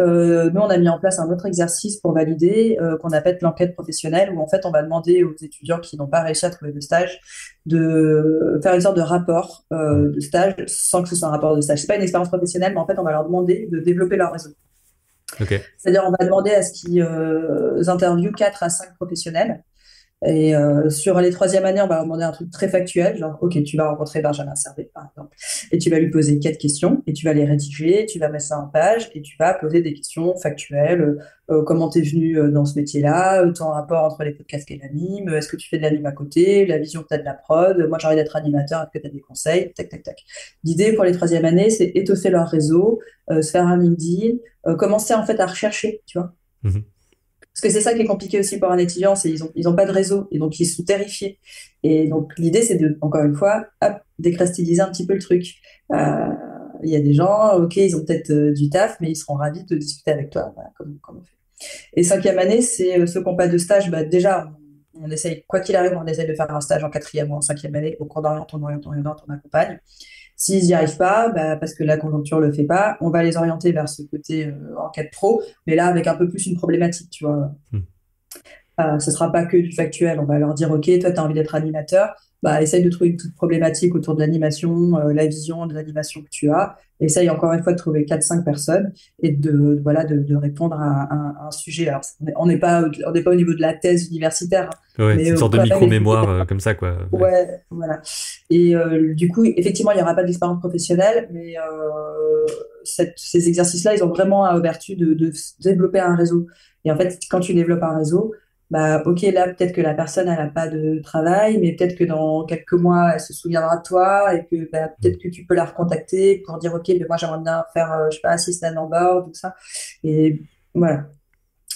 Nous, on a mis en place un autre exercice pour valider, qu'on appelle l'enquête professionnelle, où en fait, on va demander aux étudiants qui n'ont pas réussi à trouver de stage de faire une sorte de rapport Mm. de stage, sans que ce soit un rapport de stage. C'est pas une expérience professionnelle, mais en fait, on va leur demander de développer leur réseau. Ok. C'est-à-dire, on va demander à ce qu'ils interviewent 4 à 5 professionnels et sur les troisième années, on va leur demander un truc très factuel, genre, OK, tu vas rencontrer Benjamin Servet, par exemple, et tu vas lui poser 4 questions, et tu vas les rédiger, tu vas mettre ça en page, et tu vas poser des questions factuelles. Comment t'es venu dans ce métier-là, ton rapport entre les podcasts et l'anime, est-ce que tu fais de l'anime à côté, la vision que tu as de la prod, moi j'ai envie d'être animateur, est-ce que tu as des conseils, tac, tac, tac. L'idée pour les troisième années, c'est étoffer leur réseau, se faire un LinkedIn, commencer en fait à rechercher, tu vois. Mhm. Parce que c'est ça qui est compliqué aussi pour un étudiant, c'est ils ont pas de réseau et donc ils sont terrifiés. Et donc l'idée c'est de, encore une fois, hop, décrastalliser un petit peu le truc. Euh, Il y a des gens, ok, ils ont peut-être du taf, mais ils seront ravis de discuter avec toi. Voilà, comme on fait. Et cinquième année, c'est ceux qui n'ont pas de stage. Déjà, on essaye, quoi qu'il arrive, on essaye de faire un stage en quatrième ou en cinquième année. Au cours d'oriente, on accompagne. S'ils n'y arrivent pas, parce que la conjoncture le fait pas, on va les orienter vers ce côté enquête pro, mais là avec un peu plus une problématique, tu vois. Mm. Ce sera pas que du factuel. On va leur dire, OK, toi, tu as envie d'être animateur. Essaye de trouver une toute problématique autour de l'animation, la vision de l'animation que tu as. Essaye encore une fois de trouver 4 5 personnes et voilà, de répondre à un sujet. Alors, on n'est pas au niveau de la thèse universitaire, hein, Ouais, mais c'est une sorte de quand même essayer. micro-mémoire comme ça, quoi. Ouais. Ouais, voilà. Et du coup, effectivement, il n'y aura pas d'expérience professionnelle, mais ces exercices-là, ils ont vraiment à vertu de développer un réseau. Et en fait, quand tu développes un réseau, ok, là, peut-être que la personne, elle n'a pas de travail, mais peut-être que dans quelques mois, elle se souviendra de toi et que Mm. peut-être que tu peux la recontacter pour dire, ok, mais moi, j'aimerais bien faire, je sais pas, assistant on board, tout ça. Et voilà.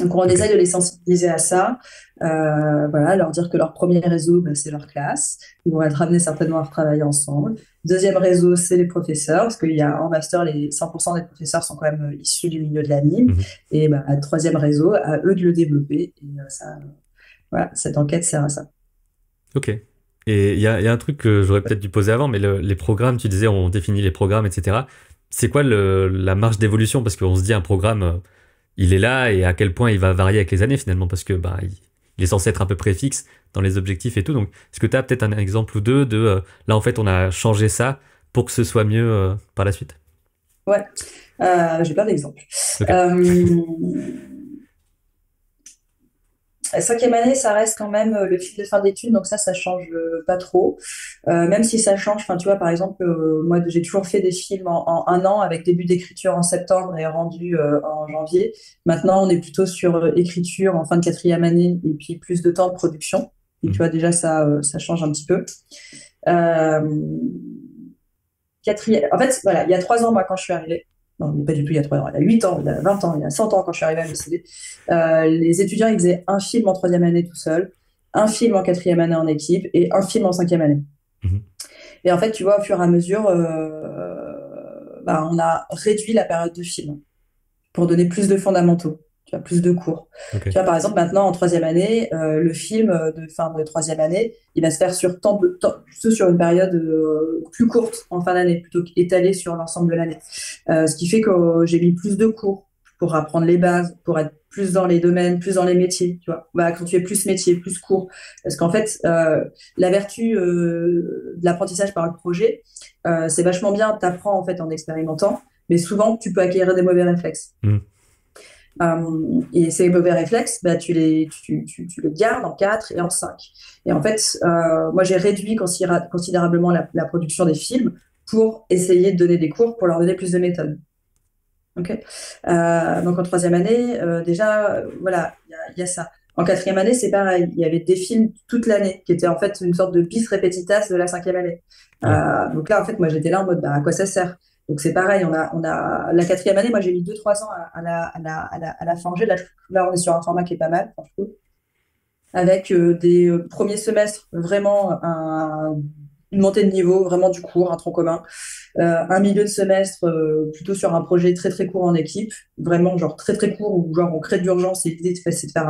Donc, on Ok. essaye de les sensibiliser à ça, voilà, leur dire que leur premier réseau, bah, c'est leur classe. Ils vont être amenés certainement à retravailler ensemble. Deuxième réseau, c'est les professeurs, parce qu'il y a en master, les 100% des professeurs sont quand même issus du milieu de l'anime. Mhm. Et bah, troisième réseau, à eux de le développer. Et ça, voilà, cette enquête sert à ça. Ok. Et il y a un truc que j'aurais peut-être dû poser avant, mais les programmes, tu disais, on définit les programmes, etc. C'est quoi la marge d'évolution? Parce qu'on se dit, un programme, il est là et à quel point il va varier avec les années finalement, parce que bah, il est censé être à peu près fixe dans les objectifs et tout. Donc, est-ce que tu as peut-être un exemple ou deux de là, en fait, on a changé ça pour que ce soit mieux par la suite? Ouais, j'ai plein d'exemples. Ok. Euh, La cinquième année, ça reste quand même le fil de fin d'études, donc ça change pas trop. Même si ça change, enfin, tu vois, par exemple, moi, j'ai toujours fait des films en un an avec début d'écriture en septembre et rendu en janvier. Maintenant, on est plutôt sur écriture en fin de quatrième année et puis plus de temps de production. Et tu Mhm. vois, déjà, ça change un petit peu. Euh, En fait, voilà, il y a 3 ans, moi, quand je suis arrivée, non, mais pas du tout il y a 3 ans, il y a 8 ans, il y a 20 ans, il y a 100 ans, quand je suis arrivée à l'ECD, les étudiants, ils faisaient un film en troisième année tout seul, un film en quatrième année en équipe et un film en cinquième année. Mhm. Et en fait, tu vois, au fur et à mesure, bah, on a réduit la période de film pour donner plus de fondamentaux, tu vois, plus de cours. Ok. Tu vois, par exemple, maintenant, en troisième année, le film de fin de troisième année, il va se faire sur plutôt sur une période plus courte en fin d'année, plutôt qu'étalée sur l'ensemble de l'année. Ce qui fait que j'ai mis plus de cours pour apprendre les bases, pour être plus dans les domaines, plus dans les métiers, tu vois. Bah, quand tu es plus métier, plus cours. Parce qu'en fait, la vertu de l'apprentissage par le projet, c'est vachement bien, t'apprends en fait en expérimentant, mais souvent, tu peux acquérir des mauvais réflexes. Mhm. Et ces mauvais réflexes, bah, tu les gardes en 4 et en 5. Et en fait, moi, j'ai réduit considérablement la production des films pour essayer de donner des cours pour leur donner plus de méthodes. Ok. Donc en troisième année, déjà, voilà, il y a ça. En quatrième année, c'est pareil. Il y avait des films toute l'année qui étaient en fait une sorte de bis repetita de la cinquième année. Ouais. Donc là, en fait, moi, j'étais là en mode, bah, à quoi ça sert? Donc c'est pareil. On a la quatrième année. Moi, j'ai mis 2, 3 ans à la forger. Là, on est sur un format qui est pas mal, enfin, je trouve, avec des premiers semestres vraiment une montée de niveau, vraiment du cours, un tronc commun. Un milieu de semestre plutôt sur un projet très très court en équipe, vraiment genre très très court où genre on crée d'urgence et l'idée c'est de faire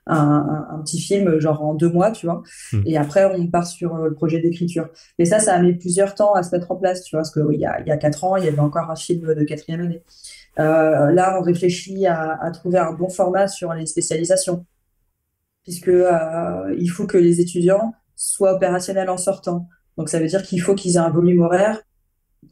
un petit film genre en 2 mois, tu vois. Mhm. Et après on part sur le projet d'écriture. Mais ça a mis plusieurs temps à se mettre en place, tu vois, parce qu'il y a 4 ans, il y avait encore un film de quatrième année. Là, on réfléchit à trouver un bon format sur les spécialisations, puisque il faut que les étudiants soient opérationnels en sortant. Donc ça veut dire qu'il faut qu'ils aient un volume horaire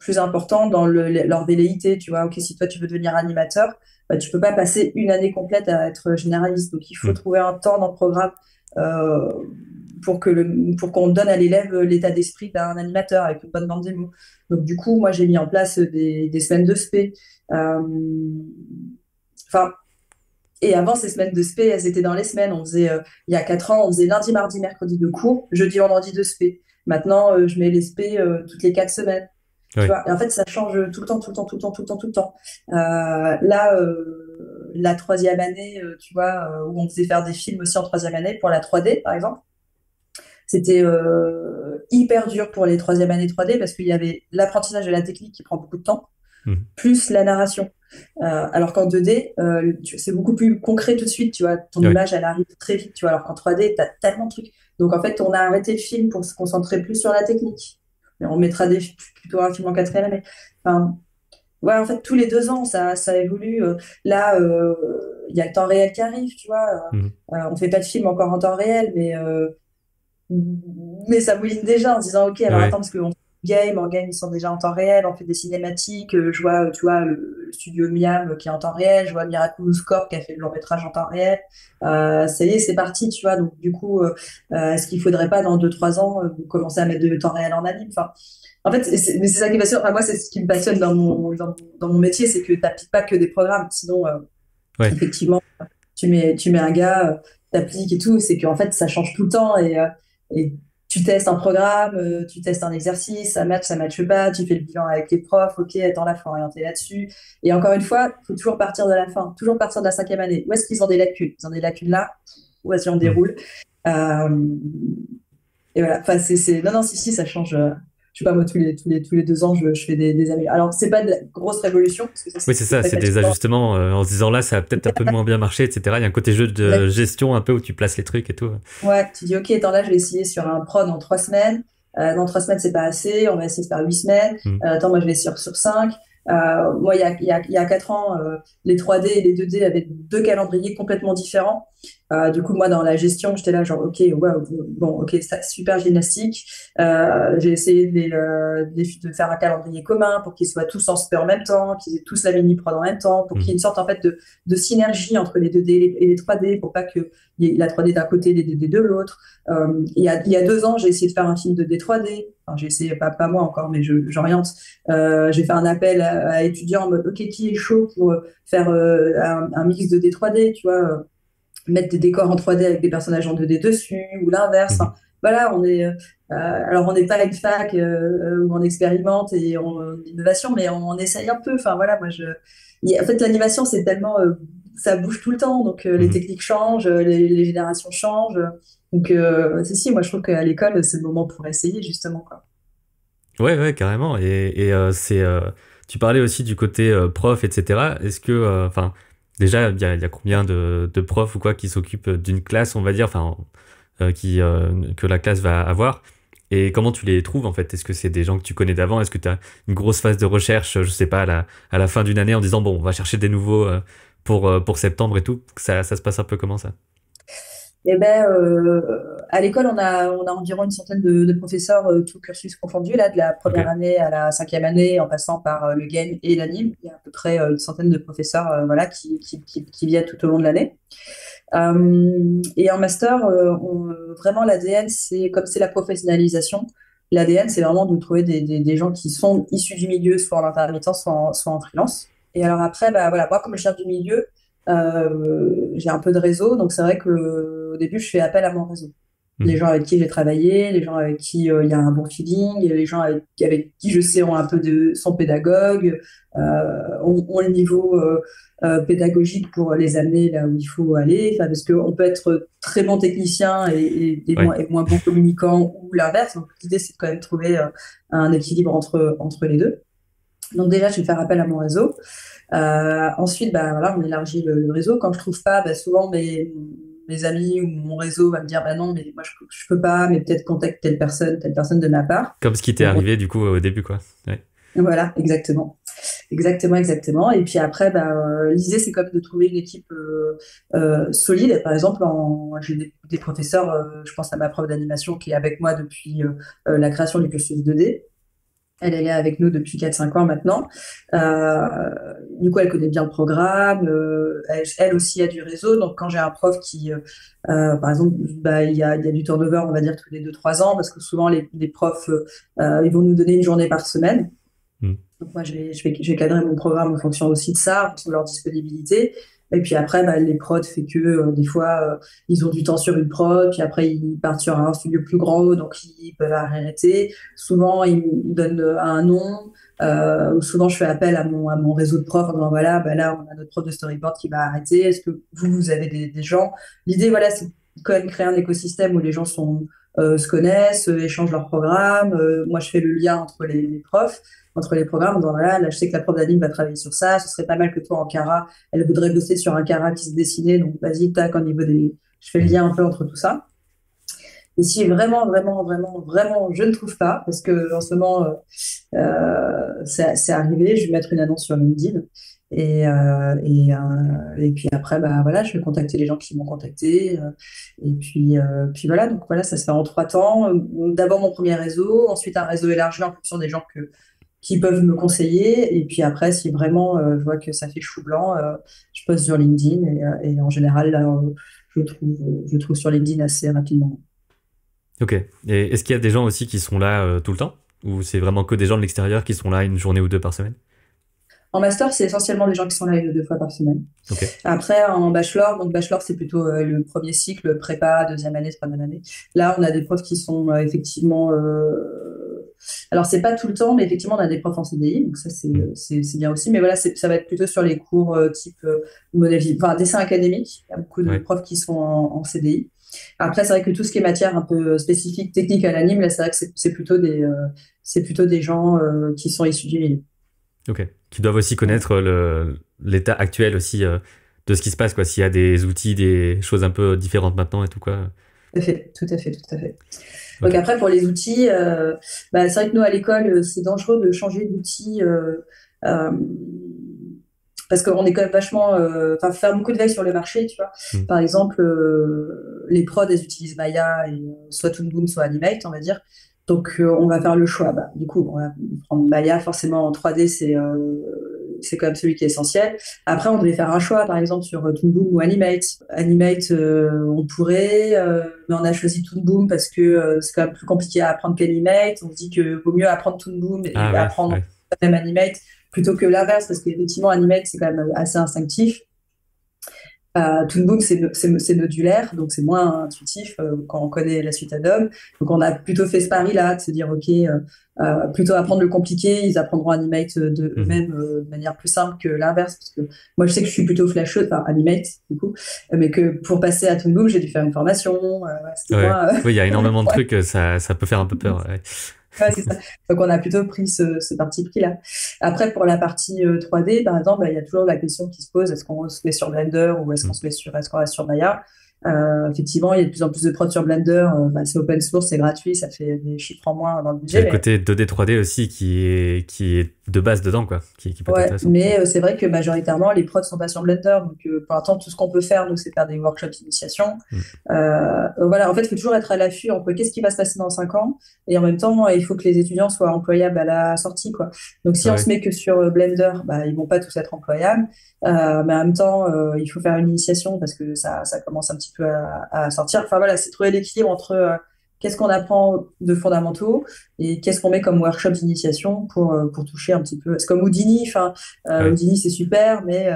plus important dans leur velléité, tu vois. Ok, si toi tu veux devenir animateur, bah, tu peux pas passer une année complète à être généraliste. Donc il faut Mhm. trouver un temps dans le programme euh, pour qu'on donne à l'élève l'état d'esprit d'un animateur avec une bonne bande démo. Donc du coup, moi j'ai mis en place des semaines de spé. Euh, Enfin, et avant, ces semaines de spé, elles étaient dans les semaines. Il y a 4 ans, on faisait lundi, mardi, mercredi de cours, jeudi, vendredi de spé. Maintenant, je mets les spé toutes les 4 semaines. Tu Ouais. vois, et en fait, ça change tout le temps, tout le temps, tout le temps, tout le temps, tout le temps. Là, la troisième année, tu vois, où on faisait faire des films aussi en troisième année pour la 3D, par exemple, c'était hyper dur pour les troisième années 3D parce qu'il y avait l'apprentissage de la technique qui prend beaucoup de temps, Mhm. plus la narration. Alors qu'en 2D, c'est beaucoup plus concret tout de suite, tu vois, ton Ouais. image, elle arrive très vite, tu vois, alors qu'en 3D, tu as tellement de trucs. Donc en fait, on a arrêté le film pour se concentrer plus sur la technique. Mais on mettra plutôt un film en quatrième année. Enfin, ouais, en fait, tous les 2 ans, ça évolue. Là, il y a le temps réel qui arrive, tu vois. Mhm. On fait pas de film encore en temps réel, mais ça mouline déjà en se disant, OK, alors Ouais. attends, parce qu'on fait du game, en game, ils sont déjà en temps réel, on fait des cinématiques, je vois, tu vois, le studio Miam qui est en temps réel, je vois Miraculous Corp qui a fait le long métrage en temps réel. Ça y est, c'est parti, tu vois. Donc, du coup, est-ce qu'il faudrait pas, dans 2, 3 ans, commencer à mettre de temps réel en anime? Enfin, en fait, mais c'est ça qui me passionne. Enfin, moi, c'est ce qui me passionne dans mon métier, c'est que tu n'appliques pas que des programmes. Sinon, Ouais. effectivement, tu mets un gars, t'appliques et tout, c'est qu'en fait, ça change tout le temps et tu testes un programme, tu testes un exercice, ça matche pas, tu fais le bilan avec les profs, ok, attends là, faut orienter là-dessus. Et encore une fois, faut toujours partir de la fin, toujours partir de la cinquième année. Où est-ce qu'ils ont des lacunes? Ils ont des lacunes là, vas-y, on Hmm. déroule. Euh, et voilà, enfin, non, non, si, ça change. Je sais pas, moi, tous les 2 ans, je fais des améliorations. Alors, c'est pas de la grosse révolution, parce que ça, Oui, c'est c'est ça, très c'est des fatigant. ajustements en se disant là, ça a peut-être un peu moins bien marché, etc. Il y a un côté jeu de gestion un peu où tu places les trucs et tout. Ouais, tu dis, OK, attends, là, je vais essayer sur un prod en 3 semaines. Non, 3 semaines, c'est pas assez. On va essayer de faire 8 semaines. Hmm. Attends, moi, je vais sur 5. Moi, il y a 4 ans, les 3D et les 2D avaient 2 calendriers complètement différents. Du coup, moi, dans la gestion, j'étais là, genre, OK, ouais, bon, OK, super gymnastique. J'ai essayé de faire un calendrier commun pour qu'ils soient tous en sport en même temps, qu'ils aient tous la mini-prod en même temps, pour qu'il y ait Hmm. une sorte, en fait, de synergie entre les 2D et les 3D, pour pas que il y ait la 3D d'un côté, les 2D de l'autre. Il y a 2 ans, j'ai essayé de faire un film de D 3D. Enfin, j'ai essayé, pas moi encore, mais j'oriente. J'ai fait un appel à étudiants en mode, OK, qui est chaud pour faire un mix de D 3D, tu vois, mettre des décors en 3D avec des personnages en 2D dessus, ou l'inverse. Enfin, Mhm. voilà, alors on n'est pas à une fac où on expérimente et on innovation, mais on essaye un peu. Enfin voilà, en fait l'animation c'est tellement, ça bouge tout le temps, donc les Mhm. techniques changent, les générations changent. Donc si, moi je trouve qu'à l'école c'est le moment pour essayer justement quoi. Ouais, ouais, carrément. Tu parlais aussi du côté prof, etc. Est-ce que, enfin, déjà, il y a combien de profs ou quoi qui s'occupent d'une classe, on va dire, enfin, que la classe va avoir? Et comment tu les trouves en fait? Est-ce que c'est des gens que tu connais d'avant? Est-ce que tu as une grosse phase de recherche, je sais pas, à la fin d'une année en disant bon, on va chercher des nouveaux pour septembre et tout? Ça se passe un peu comment ça? Eh ben, à l'école, on a environ une centaine de professeurs, tout cursus confondu, là, de la Ok. première année à la cinquième année, en passant par le game et l'anime. Il y a à peu près une centaine de professeurs, voilà, qui viennent tout au long de l'année. Et en master, vraiment l'ADN, c'est comme c'est la professionnalisation. L'ADN, c'est vraiment de trouver des gens qui sont issus du milieu, soit en intermittent, soit en freelance. Et alors après, bah voilà, moi comme je viens du milieu, j'ai un peu de réseau, donc c'est vrai que au début, je fais appel à mon réseau. Les Mhm. gens avec qui j'ai travaillé, les gens avec qui il y a un bon feeling, les gens avec qui je sais ont un peu sont pédagogues, ont le niveau pédagogique pour les amener là où il faut aller. Enfin, parce qu'on peut être très bon technicien Ouais. et moins bon communicant ou l'inverse. Donc l'idée, c'est de quand même trouver un équilibre entre les deux. Donc déjà, je vais faire appel à mon réseau. Ensuite, bah, voilà, on élargit le réseau. Quand je trouve pas, bah, souvent mes amis ou mon réseau va me dire, bah non, mais moi je peux pas, mais peut-être contacte telle personne de ma part. Comme ce qui t'est Donc arrivé du coup au début, quoi. Ouais. voilà, exactement. Exactement, exactement. Et puis après, bah, l'idée, c'est comme de trouver une équipe solide. Par exemple, j'ai des professeurs, je pense à ma prof d'animation qui est avec moi depuis la création du cursus 2D. Elle est là avec nous depuis 4 5 ans maintenant. Du coup, elle connaît bien le programme. Elle aussi a du réseau. Donc, quand j'ai un prof par exemple, bah, il y a du turnover, on va dire, tous les 2 3 ans, parce que souvent, les profs, ils vont nous donner une journée par semaine. Mhm. Donc moi, je vais cadrer mon programme en fonction aussi de ça, en fonction de leur disponibilité. Et puis après, bah, les prods fait que des fois, ils ont du temps sur une prod, puis après, ils partent sur un studio plus grand, donc ils peuvent arrêter. Souvent, ils me donnent un nom. Ou souvent, je fais appel à mon réseau de profs en disant, voilà, bah là, on a notre prof de storyboard qui va arrêter. Est-ce que vous avez des gens? L'idée, voilà, c'est quand même créer un écosystème où les gens se connaissent, échangent leurs programmes. Moi, je fais le lien entre les profs entre les programmes, dans là, je sais que la prof d'anime va travailler sur ça, ce serait pas mal que toi en Cara, elle voudrait bosser sur un Cara qui se dessinait, donc vas-y, tac, au niveau je fais le Mhm. lien un peu entre tout ça. Et si vraiment, vraiment, vraiment, vraiment, je ne trouve pas, parce que en ce moment, c'est arrivé, je vais mettre une annonce sur LinkedIn. Et puis après, bah, voilà, je vais contacter les gens qui m'ont contacté. Puis voilà, donc voilà, ça se fait en 3 temps. D'abord mon premier réseau, ensuite un réseau élargi en fonction des gens qui peuvent me conseiller. Et puis après, si vraiment je vois que ça fait chou blanc, je poste sur LinkedIn. Et en général, là, je trouve sur LinkedIn assez rapidement. Ok. Et est-ce qu'il y a des gens aussi qui sont là tout le temps? Ou c'est vraiment que des gens de l'extérieur qui sont là une journée ou deux par semaine? En master, c'est essentiellement des gens qui sont là 2 fois par semaine. Ok. Après, en bachelor, donc bachelor, c'est plutôt le premier cycle, prépa, deuxième année, troisième année. Là, on a des profs qui sont effectivement. Alors, c'est pas tout le temps, mais effectivement, on a des profs en CDI, donc ça, Mm. c'est bien aussi. Mais voilà, ça va être plutôt sur les cours type modèle, enfin, dessin académique. Il y a beaucoup de Ouais. profs qui sont en CDI. Après, c'est vrai que tout ce qui est matière un peu spécifique, technique à l'anime, là, c'est vrai que c'est plutôt des gens qui sont issus du milieu. Ok. Qui doivent aussi Voilà. connaître l'état actuel aussi de ce qui se passe, quoi. S'il y a des outils, des choses un peu différentes maintenant et tout, quoi. Tout à fait, tout à fait, tout à fait. Donc Ok. après, pour les outils, bah, c'est vrai que nous, à l'école, c'est dangereux de changer d'outil euh, parce qu'on est quand même vachement... Enfin, faire beaucoup de veille sur le marché, tu vois. Mm. Par exemple, les prods, elles utilisent Maya, et, soit Toon Boom, soit Animate, on va dire. Donc, on va faire le choix. Bah, du coup, on va prendre Maya, forcément, en 3D, c'est quand même celui qui est essentiel. Après, on devait faire un choix, par exemple, sur Toon Boom ou Animate. Animate, on pourrait, mais on a choisi Toon Boom parce que c'est quand même plus compliqué à apprendre qu'Animate. On se dit que vaut mieux apprendre Toon Boom Ah et ouais, apprendre ouais. même Animate plutôt que l'inverse, parce qu'effectivement, Animate, c'est quand même assez instinctif. Toon Boom, c'est modulaire, donc c'est moins intuitif quand on connaît la suite Adobe. Donc on a plutôt fait ce pari-là, de se dire, OK, plutôt apprendre le compliqué, ils apprendront Animate de Mhm. eux-mêmes de manière plus simple que l'inverse, parce que moi je sais que je suis plutôt flasheuse, enfin Animate du coup, mais que pour passer à Toon Boom, j'ai dû faire une formation, voilà, c'était Ouais. moins... Oui, il y a énormément de ouais. trucs, ça peut faire un peu peur. Ouais. Ouais, c'est ça. Donc, on a plutôt pris ce parti pris-là. Après, pour la partie 3D, par exemple, bah, il y a toujours la question qui se pose, est-ce qu'on se met sur Blender ou est-ce qu'on Mm. se met est-ce qu'on reste sur Maya? Effectivement, il y a de plus en plus de prod sur Blender. Bah, c'est open source, c'est gratuit, ça fait des chiffres en moins dans le Puis il y a budget, le mais côté 2D, 3D aussi qui est de base dedans, quoi, qui peut être ouais, intéressant. mais c'est vrai que majoritairement, les prods sont pas sur Blender. Donc, pour l'instant, tout ce qu'on peut faire, nous, c'est faire des workshops d'initiation. Mm. Voilà, en fait, il faut toujours être à l'affût entre qu'est-ce qui va se passer dans 5 ans et en même temps, il faut que les étudiants soient employables à la sortie, quoi. Donc, si on se Ouais. met que sur Blender, bah, ils vont pas tous être employables. Mais en même temps, il faut faire une initiation parce que ça commence un petit peu à sortir. Enfin, voilà, c'est trouver l'équilibre entre qu'est-ce qu'on apprend de fondamentaux et qu'est-ce qu'on met comme workshop d'initiation pour toucher un petit peu. C'est comme Houdini, enfin, Ouais. Houdini c'est super, mais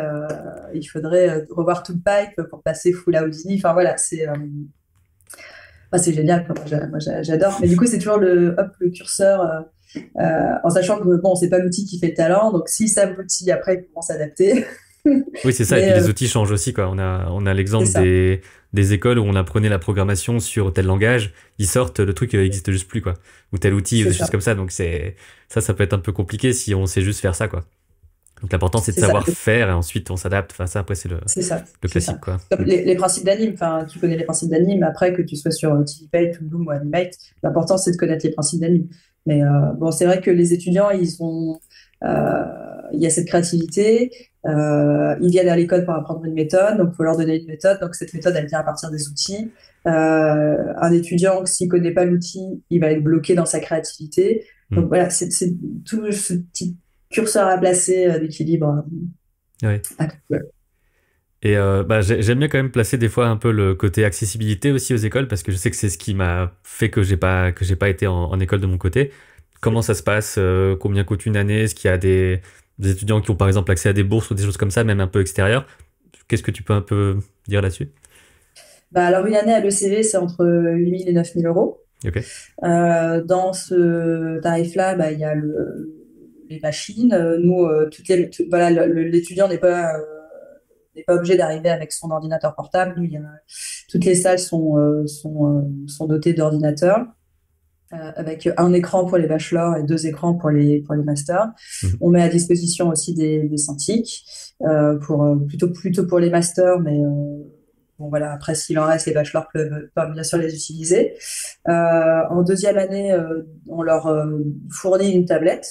il faudrait revoir tout le pipe pour passer full à Houdini. Enfin voilà, c'est génial, quoi. J'adore. Mais du coup, c'est toujours le curseur, en sachant que bon, c'est pas l'outil qui fait le talent, donc si ça l'outil, après, ils pourront s'adapter. Oui, c'est ça. Et Mais puis les outils changent aussi, quoi. On a c'est l'exemple ça, des écoles où on apprenait la programmation sur tel langage. Ils sortent, le truc existe juste plus, quoi. Ou tel outil, ou c'est des choses ça, comme ça. Donc ça peut être un peu compliqué si on sait juste faire ça, quoi. Donc l'important, c'est de c'est ça. savoir faire et ensuite on s'adapte. Enfin, ça, après, c'est le, C'est ça, le c'est classique, ça. quoi. Comme Mm. les principes d'anime, enfin, tu connais les principes d'anime, après que tu sois sur TVPay, Toonboom ou Animate, l'important c'est de connaître les principes d'anime. Mais bon, c'est vrai que les étudiants, euh, il y a cette créativité, ils viennent à l'école pour apprendre une méthode, donc il faut leur donner une méthode, donc cette méthode, elle vient à partir des outils. Un étudiant, s'il connaît pas l'outil, il va être bloqué dans sa créativité. Donc Mm. voilà, c'est tout ce petit curseur à placer d'équilibre. Ouais. Ouais. Et bah, j'aime bien quand même placer des fois un peu le côté accessibilité aussi aux écoles parce que je sais que c'est ce qui m'a fait que j'ai pas été en école de mon côté. Comment ça se passe? Combien coûte une année? Est-ce qu'il y a des étudiants qui ont par exemple accès à des bourses ou des choses comme ça, même un peu extérieures? Qu'est-ce que tu peux un peu dire là-dessus? Bah, alors, une année à l'ECV, c'est entre 8 000 et 9 000 euros. Ok. Dans ce tarif-là, bah, il y a les machines. Nous, voilà, l'étudiant n'est pas obligé d'arriver avec son ordinateur portable. Nous, toutes les salles sont dotées d'ordinateurs. Avec un écran pour les bachelors et 2 écrans pour les masters. Mhm. On met à disposition aussi des Cintiq plutôt pour les masters, mais bon voilà, après s'il en reste, les bachelors peuvent bien sûr les utiliser. En deuxième année, on leur fournit une tablette.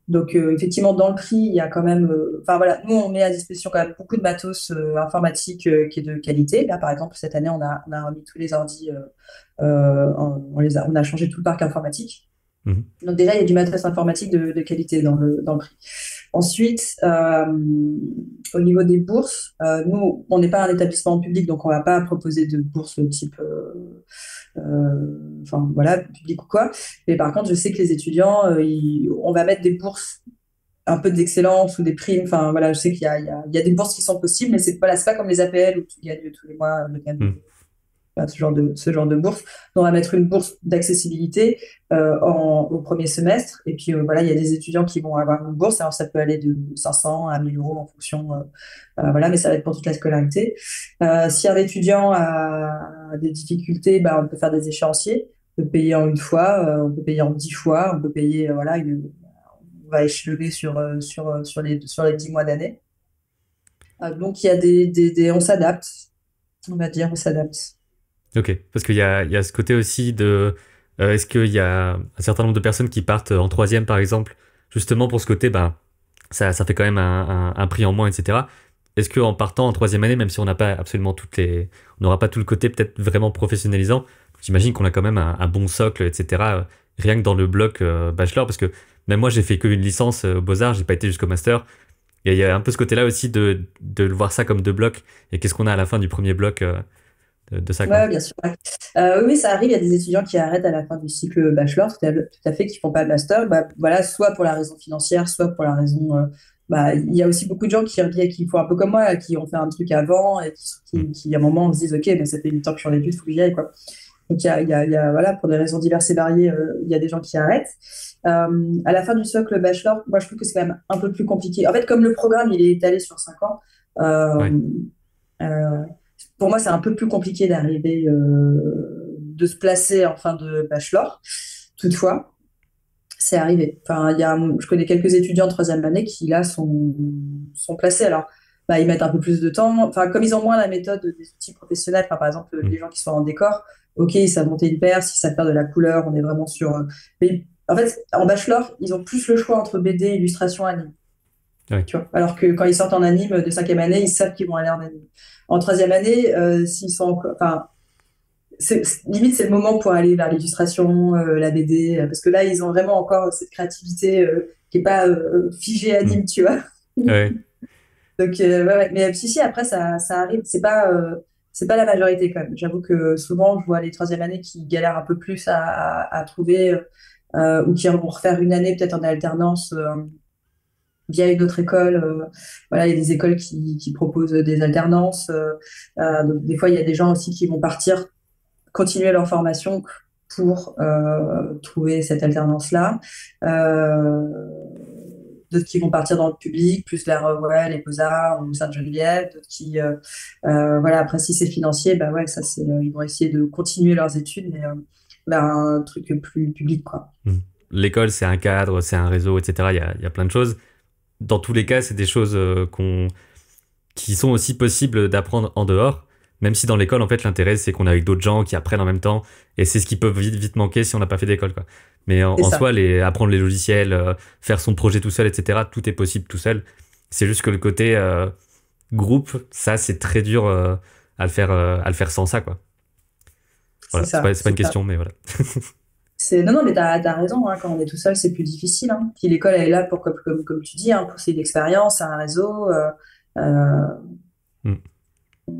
Donc effectivement, dans le prix, il y a quand même, enfin voilà, nous on met à disposition quand même beaucoup de matos informatique qui est de qualité. Là, par exemple, cette année, on a remis tous les ordi, on a changé tout le parc informatique. Mhm. Donc déjà, il y a du matos informatique de qualité dans le prix. Ensuite, au niveau des bourses, nous, on n'est pas un établissement public, donc on va pas proposer de bourses type, voilà, public ou quoi. Mais par contre, je sais que les étudiants, on va mettre des bourses un peu d'excellence ou des primes. Enfin, voilà, je sais qu'il y a des bourses qui sont possibles, mais c'est pas comme les APL où tu gagnes tous les mois le gagne, Hmm. enfin, ce genre de bourse. Donc, on va mettre une bourse d'accessibilité au premier semestre. Et puis, voilà, il y a des étudiants qui vont avoir une bourse. Alors, ça peut aller de 500 à 1000 euros en fonction, voilà, mais ça va être pour toute la scolarité. Si un étudiant a des difficultés, bah, on peut faire des échéanciers. On peut payer en une fois, on peut payer en 10 fois, on peut payer, voilà, on va échelonner sur les 10 mois d'année. Donc, il y a on s'adapte, on va dire, on s'adapte. Ok, parce qu'il y a ce côté aussi de... est-ce qu'il y a un certain nombre de personnes qui partent en troisième, par exemple, justement pour ce côté, ben, ça fait quand même un prix en moins, etc. Est-ce qu'en partant en troisième année, même si on n'a pas absolument on n'aura pas tout le côté peut-être vraiment professionnalisant, j'imagine qu'on a quand même un bon socle, etc. Rien que dans le bloc bachelor, parce que même moi, j'ai fait qu'une licence Beaux-Arts, j'ai pas été jusqu'au master. Et il y a un peu ce côté-là aussi de voir ça comme deux blocs. Et qu'est-ce qu'on a à la fin du premier bloc de ça, quoi. Ouais, bien sûr. Ouais. Oui, oui, ça arrive. Il y a des étudiants qui arrêtent à la fin du cycle bachelor, tout à fait, qui font pas le master. Bah, voilà, soit pour la raison financière, soit pour la raison. Bah, il y a aussi beaucoup de gens qui reviennent, qui font un peu comme moi, qui ont fait un truc avant et Mm. à un moment, se disent, OK, mais ça fait 8 ans que je suis en études, il faut que j'y aille, quoi. Donc, voilà, pour des raisons diverses et variées, il y a des gens qui arrêtent. À la fin du cycle bachelor, moi, je trouve que c'est quand même un peu plus compliqué. En fait, comme le programme, il est étalé sur 5 ans, euh, Ouais. euh, pour moi, c'est un peu plus compliqué d'arriver, de se placer en fin de bachelor. Toutefois, c'est arrivé. Enfin, je connais quelques étudiants de troisième année qui, là, sont placés. Alors, bah, ils mettent un peu plus de temps. Enfin, comme ils ont moins la méthode des outils professionnels, enfin, par exemple, Mm. les gens qui sont en décor, OK, ils savent monter une perce, ils savent faire de la couleur, on est vraiment sur... Mais en fait, en bachelor, ils ont plus le choix entre BD, illustration, anime. Ouais. Tu vois. Alors que quand ils sortent en anime de cinquième année, ils savent qu'ils vont aller en anime. En troisième année, s'ils sont enfin, limite c'est le moment pour aller vers l'illustration, la BD, parce que là ils ont vraiment encore cette créativité qui est pas figée Mm. anime, tu vois. Ouais. Donc ouais, ouais. Mais si après ça arrive, c'est pas la majorité quand même. J'avoue que souvent je vois les troisième années qui galèrent un peu plus à trouver ou qui vont refaire une année peut-être en alternance. Via une autre école. Voilà, il y a des écoles qui proposent des alternances. Donc des fois, il y a des gens aussi qui vont partir, continuer leur formation pour trouver cette alternance-là. Euh, D'autres qui vont partir dans le public, plus vers ouais, les Beaux-Arts ou Sainte-Geneviève. D'autres qui, voilà, après, si c'est financier, bah ouais, ça, ils vont essayer de continuer leurs études, mais vers un truc plus public, quoi. Mm. L'école, c'est un cadre, c'est un réseau, etc. Il y a plein de choses. Dans tous les cas, c'est des choses qui sont aussi possibles d'apprendre en dehors. Même si dans l'école, en fait, l'intérêt, c'est qu'on est avec d'autres gens qui apprennent en même temps. Et c'est ce qui peut vite, vite manquer si on n'a pas fait d'école, quoi. Mais C'est en ça. soi, apprendre les logiciels, faire son projet tout seul, etc., tout est possible tout seul. C'est juste que le côté groupe, ça, c'est très dur à le faire sans ça, quoi. C'est Voilà, ça. c'est pas une C'est ça. question, mais voilà. Non, non, mais t'as raison, hein, quand on est tout seul, c'est plus difficile, hein. Puis l'école, elle est là pour, comme tu dis, hein, pousser l'expérience à un réseau. Euh, Mm.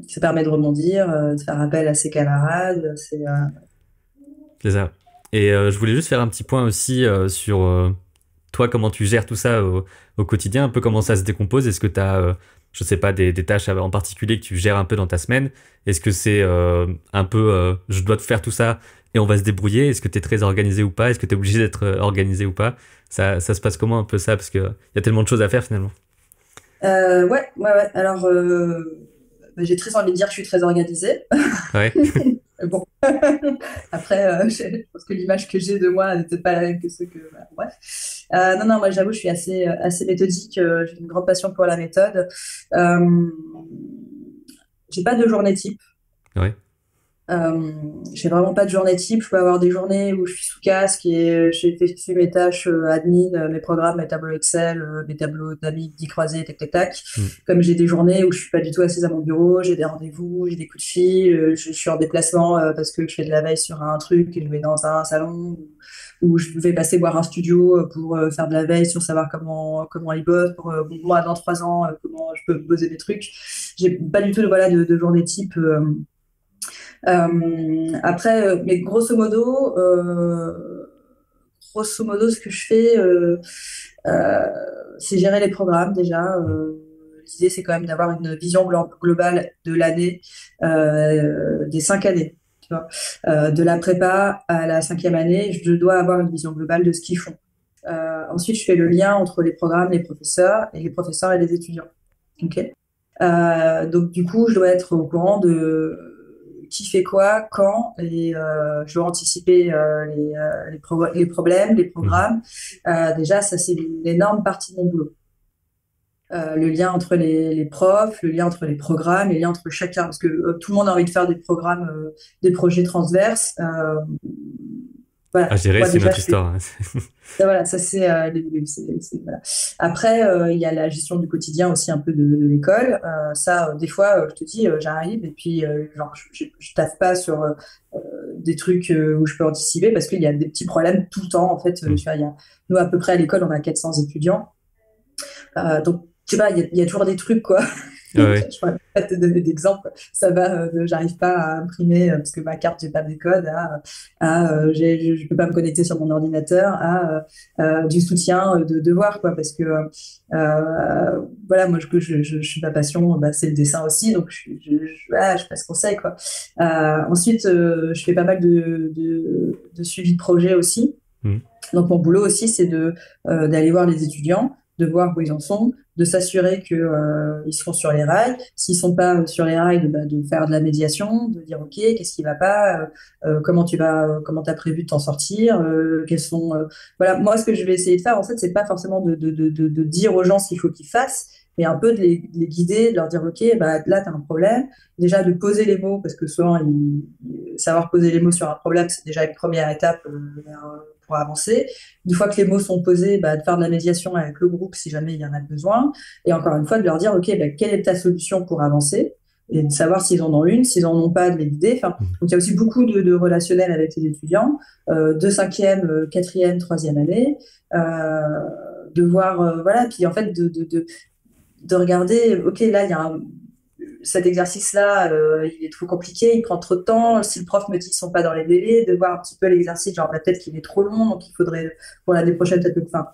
Ça permet de rebondir, de faire appel à ses camarades. C'est ça. Et je voulais juste faire un petit point aussi sur toi, comment tu gères tout ça au quotidien, un peu comment ça se décompose. Est-ce que tu as, je sais pas, des tâches en particulier que tu gères un peu dans ta semaine? Est-ce que c'est un peu, je dois te faire tout ça et on va se débrouiller? Est-ce que tu es très organisé ou pas? Est-ce que tu es obligé d'être organisé ou pas? Ça se passe comment un peu ça? Parce qu'il y a tellement de choses à faire finalement. Ouais, ouais, ouais. Alors, bah, j'ai très envie de dire que je suis très organisée. Ouais. Bon, après, je pense que l'image que j'ai de moi n'est peut-être pas la même que ceux que. Voilà, bref. Non, non, moi, j'avoue, je suis assez méthodique. J'ai une grande passion pour la méthode. Euh, j'ai pas de journée type. Ouais. J'ai vraiment pas de journée type. Je peux avoir des journées où je suis sous casque et j'effectue mes tâches admin, mes programmes, mes tableaux Excel, mes tableaux d'amis, 10 croisés, tac, tac, tac. Mm. Comme j'ai des journées où je suis pas du tout assise à mon bureau, j'ai des rendez-vous, j'ai des coups de fil, je suis en déplacement parce que je fais de la veille sur un truc et je vais dans un salon où je vais passer voir un studio pour faire de la veille sur savoir comment ils bossent pour moi dans 3 ans comment je peux poser mes trucs. J'ai pas du tout voilà de journée type. Après, mais grosso modo, grosso modo, ce que je fais, euh, c'est gérer les programmes déjà. L'idée, c'est quand même d'avoir une vision globale de l'année, des 5 années. Tu vois. De la prépa à la 5e année, je dois avoir une vision globale de ce qu'ils font. Ensuite, je fais le lien entre les programmes, les professeurs et les étudiants. Ok. Donc, du coup, je dois être au courant de qui fait quoi, quand, et je dois anticiper les problèmes, les programmes. Déjà, ça, c'est une énorme partie de mon boulot. Le lien entre les profs, le lien entre les programmes, les liens entre chacun, parce que tout le monde a envie de faire des programmes, des projets transverses. À Voilà. gérer, Moi, c'est une déjà, autre histoire. Hein. voilà, ça c'est voilà. Après, il y a la gestion du quotidien aussi un peu de l'école. Ça, des fois, je te dis, j'arrive et puis genre, je taffe pas sur des trucs où je peux anticiper parce qu'il y a des petits problèmes tout le temps. En fait, tu vois, nous à peu près à l'école, on a 400 étudiants. Donc, tu vois, il y a toujours des trucs, quoi. Ouais. Je pourrais pas te donner d'exemple. Ça va, j'arrive pas à imprimer parce que ma carte, j'ai pas de code, je peux pas me connecter sur mon ordinateur, du soutien de devoir, quoi, parce que voilà, moi, je suis ma passion, bah, c'est le dessin aussi, donc voilà, je passe conseil, quoi. Ensuite, je fais pas mal de suivi de projet aussi. Mm. Donc, mon boulot aussi, c'est d'aller voir les étudiants, de voir où ils en sont, de s'assurer que ils seront sur les rails. S'ils sont pas sur les rails, de faire de la médiation, de dire ok, qu'est-ce qui va pas, comment t'as prévu de t'en sortir, quels sont, voilà. Moi, ce que je vais essayer de faire, en fait, c'est pas forcément de dire aux gens ce qu'il faut qu'ils fassent, mais un peu de les guider, de leur dire ok, bah là t'as un problème. Déjà de poser les mots, parce que souvent, savoir poser les mots sur un problème, c'est déjà une première étape pour avancer. Une fois que les mots sont posés, bah, de faire de la médiation avec le groupe si jamais il y en a besoin. Et encore une fois, de leur dire, OK, bah, quelle est ta solution pour avancer? Et de savoir s'ils en ont une, s'ils en ont pas, de les guider. Enfin, donc il y a aussi beaucoup de relationnel avec les étudiants, de 5e, 4e, 3e année, de voir, voilà, puis en fait, de regarder, OK, là, il y a cet exercice-là, il est trop compliqué, il prend trop de temps. Si le prof me dit qu'ils sont pas dans les délais, de voir un petit peu l'exercice, genre peut-être qu'il est trop long, donc il faudrait pour l'année prochaine peut-être le. Enfin,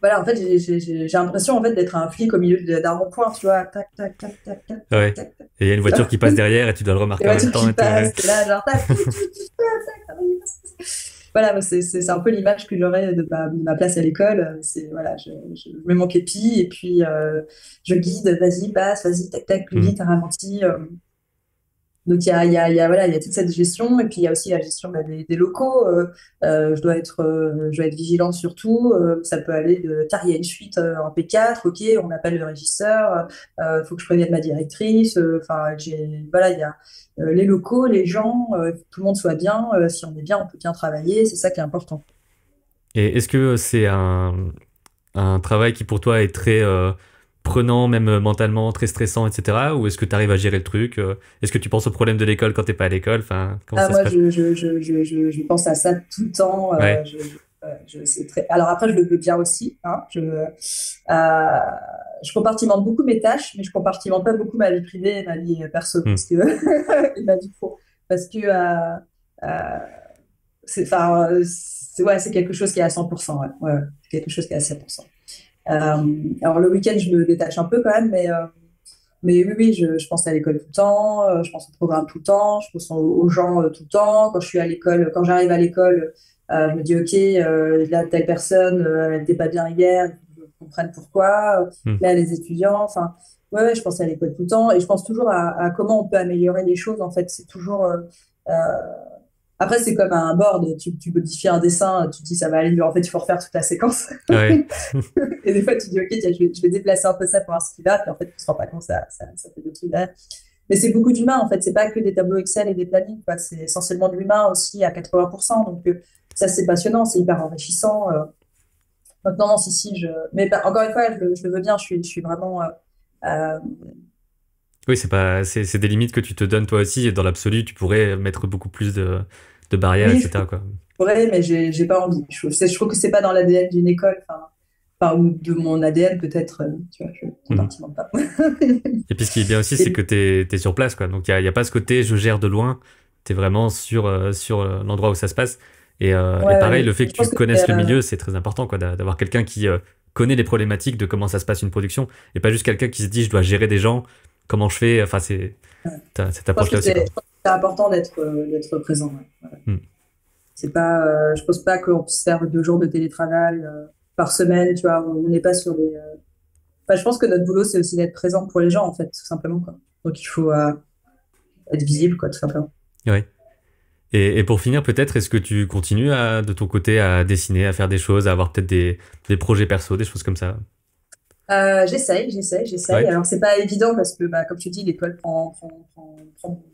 voilà, en fait, j'ai l'impression en fait d'être un flic au milieu d'un rond-point, tu vois, tac, tac, tac, tac, tac, Ouais. tac, tac, tac. Et il y a une voiture qui passe derrière et tu dois le Les remarquer en même voitures temps qui et tout. Ouais. passent, t'es là, genre, tac, voilà, c'est un peu l'image que j'aurais de ma place à l'école. C'est voilà, je mets mon képi et puis je guide, vas-y, passe, vas-y, tac, tac, plus vite, ralentis. Donc voilà, il y a toute cette gestion et puis il y a aussi la gestion des locaux. Je dois être vigilante sur tout. Ça peut aller de il y a une fuite en P4, ok, on appelle le régisseur. Faut que je prévienne ma directrice. Enfin, voilà, il y a les locaux, les gens, faut que tout le monde soit bien. Si on est bien, on peut bien travailler. C'est ça qui est important. Et est-ce que c'est un travail qui pour toi est très prenant, même mentalement, très stressant, etc. Ou est-ce que tu arrives à gérer le truc est-ce que tu penses aux problèmes de l'école quand t'es pas à l'école enfin, comment Ah, ça se moi, passe? je pense à ça tout le temps. Ouais. C'est très. Alors après, je le veux bien aussi. Hein, je compartimente beaucoup mes tâches, mais je compartimente pas beaucoup ma vie privée et ma vie perso, Hmm. parce que et ma vie pro, parce que euh, enfin, ouais, c'est quelque chose qui est à 100%. Ouais, ouais, ouais, c'est quelque chose qui est à 100%. Alors le week-end, je me détache un peu quand même, mais oui, oui, je pense à l'école tout le temps, je pense au programme tout le temps, je pense aux gens tout le temps. Quand je suis à l'école, quand j'arrive à l'école, je me dis, OK, là, telle personne, elle n'était pas bien hier, il faut que je comprenne pourquoi. Hmm. Là, les étudiants, enfin, ouais, ouais, je pense à l'école tout le temps et je pense toujours à comment on peut améliorer les choses. En fait, c'est toujours. Euh, Après, c'est comme un board, tu modifies un dessin, tu te dis ça va aller mieux. En fait, il faut refaire toute la séquence. Ouais. Et des fois, tu dis, OK, tiens, je vais déplacer un peu ça pour voir ce qui va. Puis en fait, tu te rends pas compte, ça fait des trucs derrière. Mais c'est beaucoup d'humain, en fait. C'est pas que des tableaux Excel et des plannings, quoi. C'est essentiellement de l'humain aussi à 80%. Donc, ça, c'est passionnant, c'est hyper enrichissant. Donc, non, non, si, mais encore une fois, je le veux bien. Je suis vraiment. Euh, Oui, c'est pas, c'est des limites que tu te donnes toi aussi, et dans l'absolu, tu pourrais mettre beaucoup plus de barrières, oui, je etc., quoi. pourrais, mais j'ai pas envie. Je trouve que c'est pas dans l'ADN d'une école, enfin, ou de mon ADN, peut-être. Tu vois, je Mhm. compartimente pas. Et puis ce qui est bien aussi, c'est Et que t'es sur place, quoi. Donc il y a pas ce côté je gère de loin, t'es vraiment sur l'endroit où ça se passe. Et pareil, le fait Je que tu pense que connaisses le milieu, c'est très important, quoi, d'avoir quelqu'un qui connaît les problématiques de comment ça se passe une production, et pas juste quelqu'un qui se dit je dois gérer des gens, comment je fais. Enfin, cette je pense que approche-là aussi, quoi. c'est important d'être présent. Ouais. Ouais. Hmm. C'est pas, je pense pas qu'on puisse faire 2 jours de télétravail par semaine, tu vois. On n'est pas sur des. Enfin, je pense que notre boulot, c'est aussi d'être présent pour les gens, en fait, tout simplement, quoi. Donc, il faut être visible, quoi, tout simplement. Ouais. Et pour finir, peut-être, est-ce que tu continues de ton côté à dessiner, à faire des choses, à avoir peut-être des projets perso, des choses comme ça? J'essaye. Ouais. Alors, c'est pas évident parce que, bah, comme tu dis, l'école prend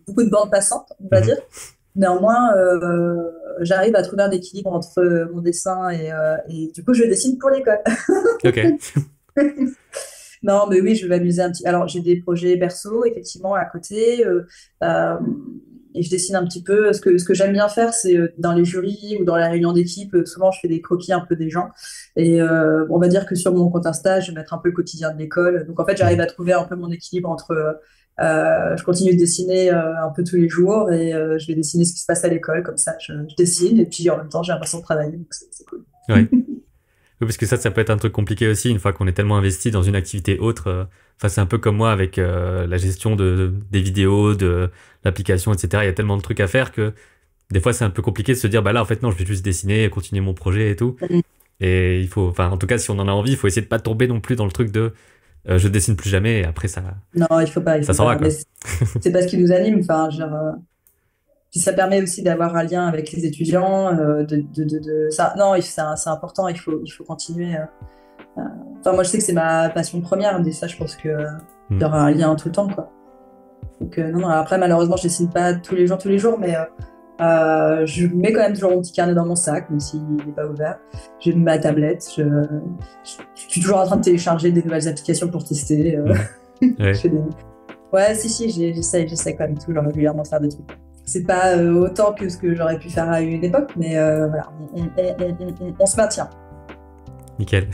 beaucoup de bandes passantes, on va Mhm. dire. Néanmoins, j'arrive à trouver un équilibre entre mon dessin et du coup, je dessine pour l'école. Ok. Non, mais oui, je vais m'amuser un petit. Alors, j'ai des projets perso, effectivement, à côté. Euh, et je dessine un petit peu. Ce que j'aime bien faire, c'est dans les jurys ou dans la réunion d'équipe, souvent, je fais des croquis un peu des gens. Et on va dire que sur mon compte Insta, je vais mettre un peu le quotidien de l'école. Donc, en fait, j'arrive Mhm. à trouver un peu mon équilibre entre. Je continue de dessiner un peu tous les jours et je vais dessiner ce qui se passe à l'école. Comme ça, je dessine et puis en même temps, j'ai l'impression de travailler. Donc, c'est cool. Ouais. Oui, parce que ça peut être un truc compliqué aussi, une fois qu'on est tellement investi dans une activité autre. Enfin, c'est un peu comme moi avec la gestion des vidéos, de l'application, etc. Il y a tellement de trucs à faire que des fois, c'est un peu compliqué de se dire, bah là, en fait, non, je vais juste dessiner, continuer mon projet et tout. Et il faut, enfin, en tout cas, si on en a envie, il faut essayer de pas tomber non plus dans le truc de je dessine plus jamais et après, Non, il faut pas, il ça faut s'en va, pas. quoi. Mais c'est pas ce qui nous anime. Enfin, genre, puis ça permet aussi d'avoir un lien avec les étudiants. Ça, non, c'est important. Il faut continuer. Enfin, moi, je sais que c'est ma passion première. Mais ça, je pense que il Mm. y aura un lien tout le temps, quoi. Donc, non, non. Après, malheureusement, je dessine pas tous les jours, mais je mets quand même toujours mon petit carnet dans mon sac, même s'il n'est pas ouvert. J'ai ma tablette. Je suis toujours en train de télécharger des nouvelles applications pour tester. Mhm. Je Ouais. fais Ouais, si, j'essaie quand même toujours régulièrement de faire des trucs. C'est pas autant que ce que j'aurais pu faire à une époque, mais voilà, on se maintient. Nickel.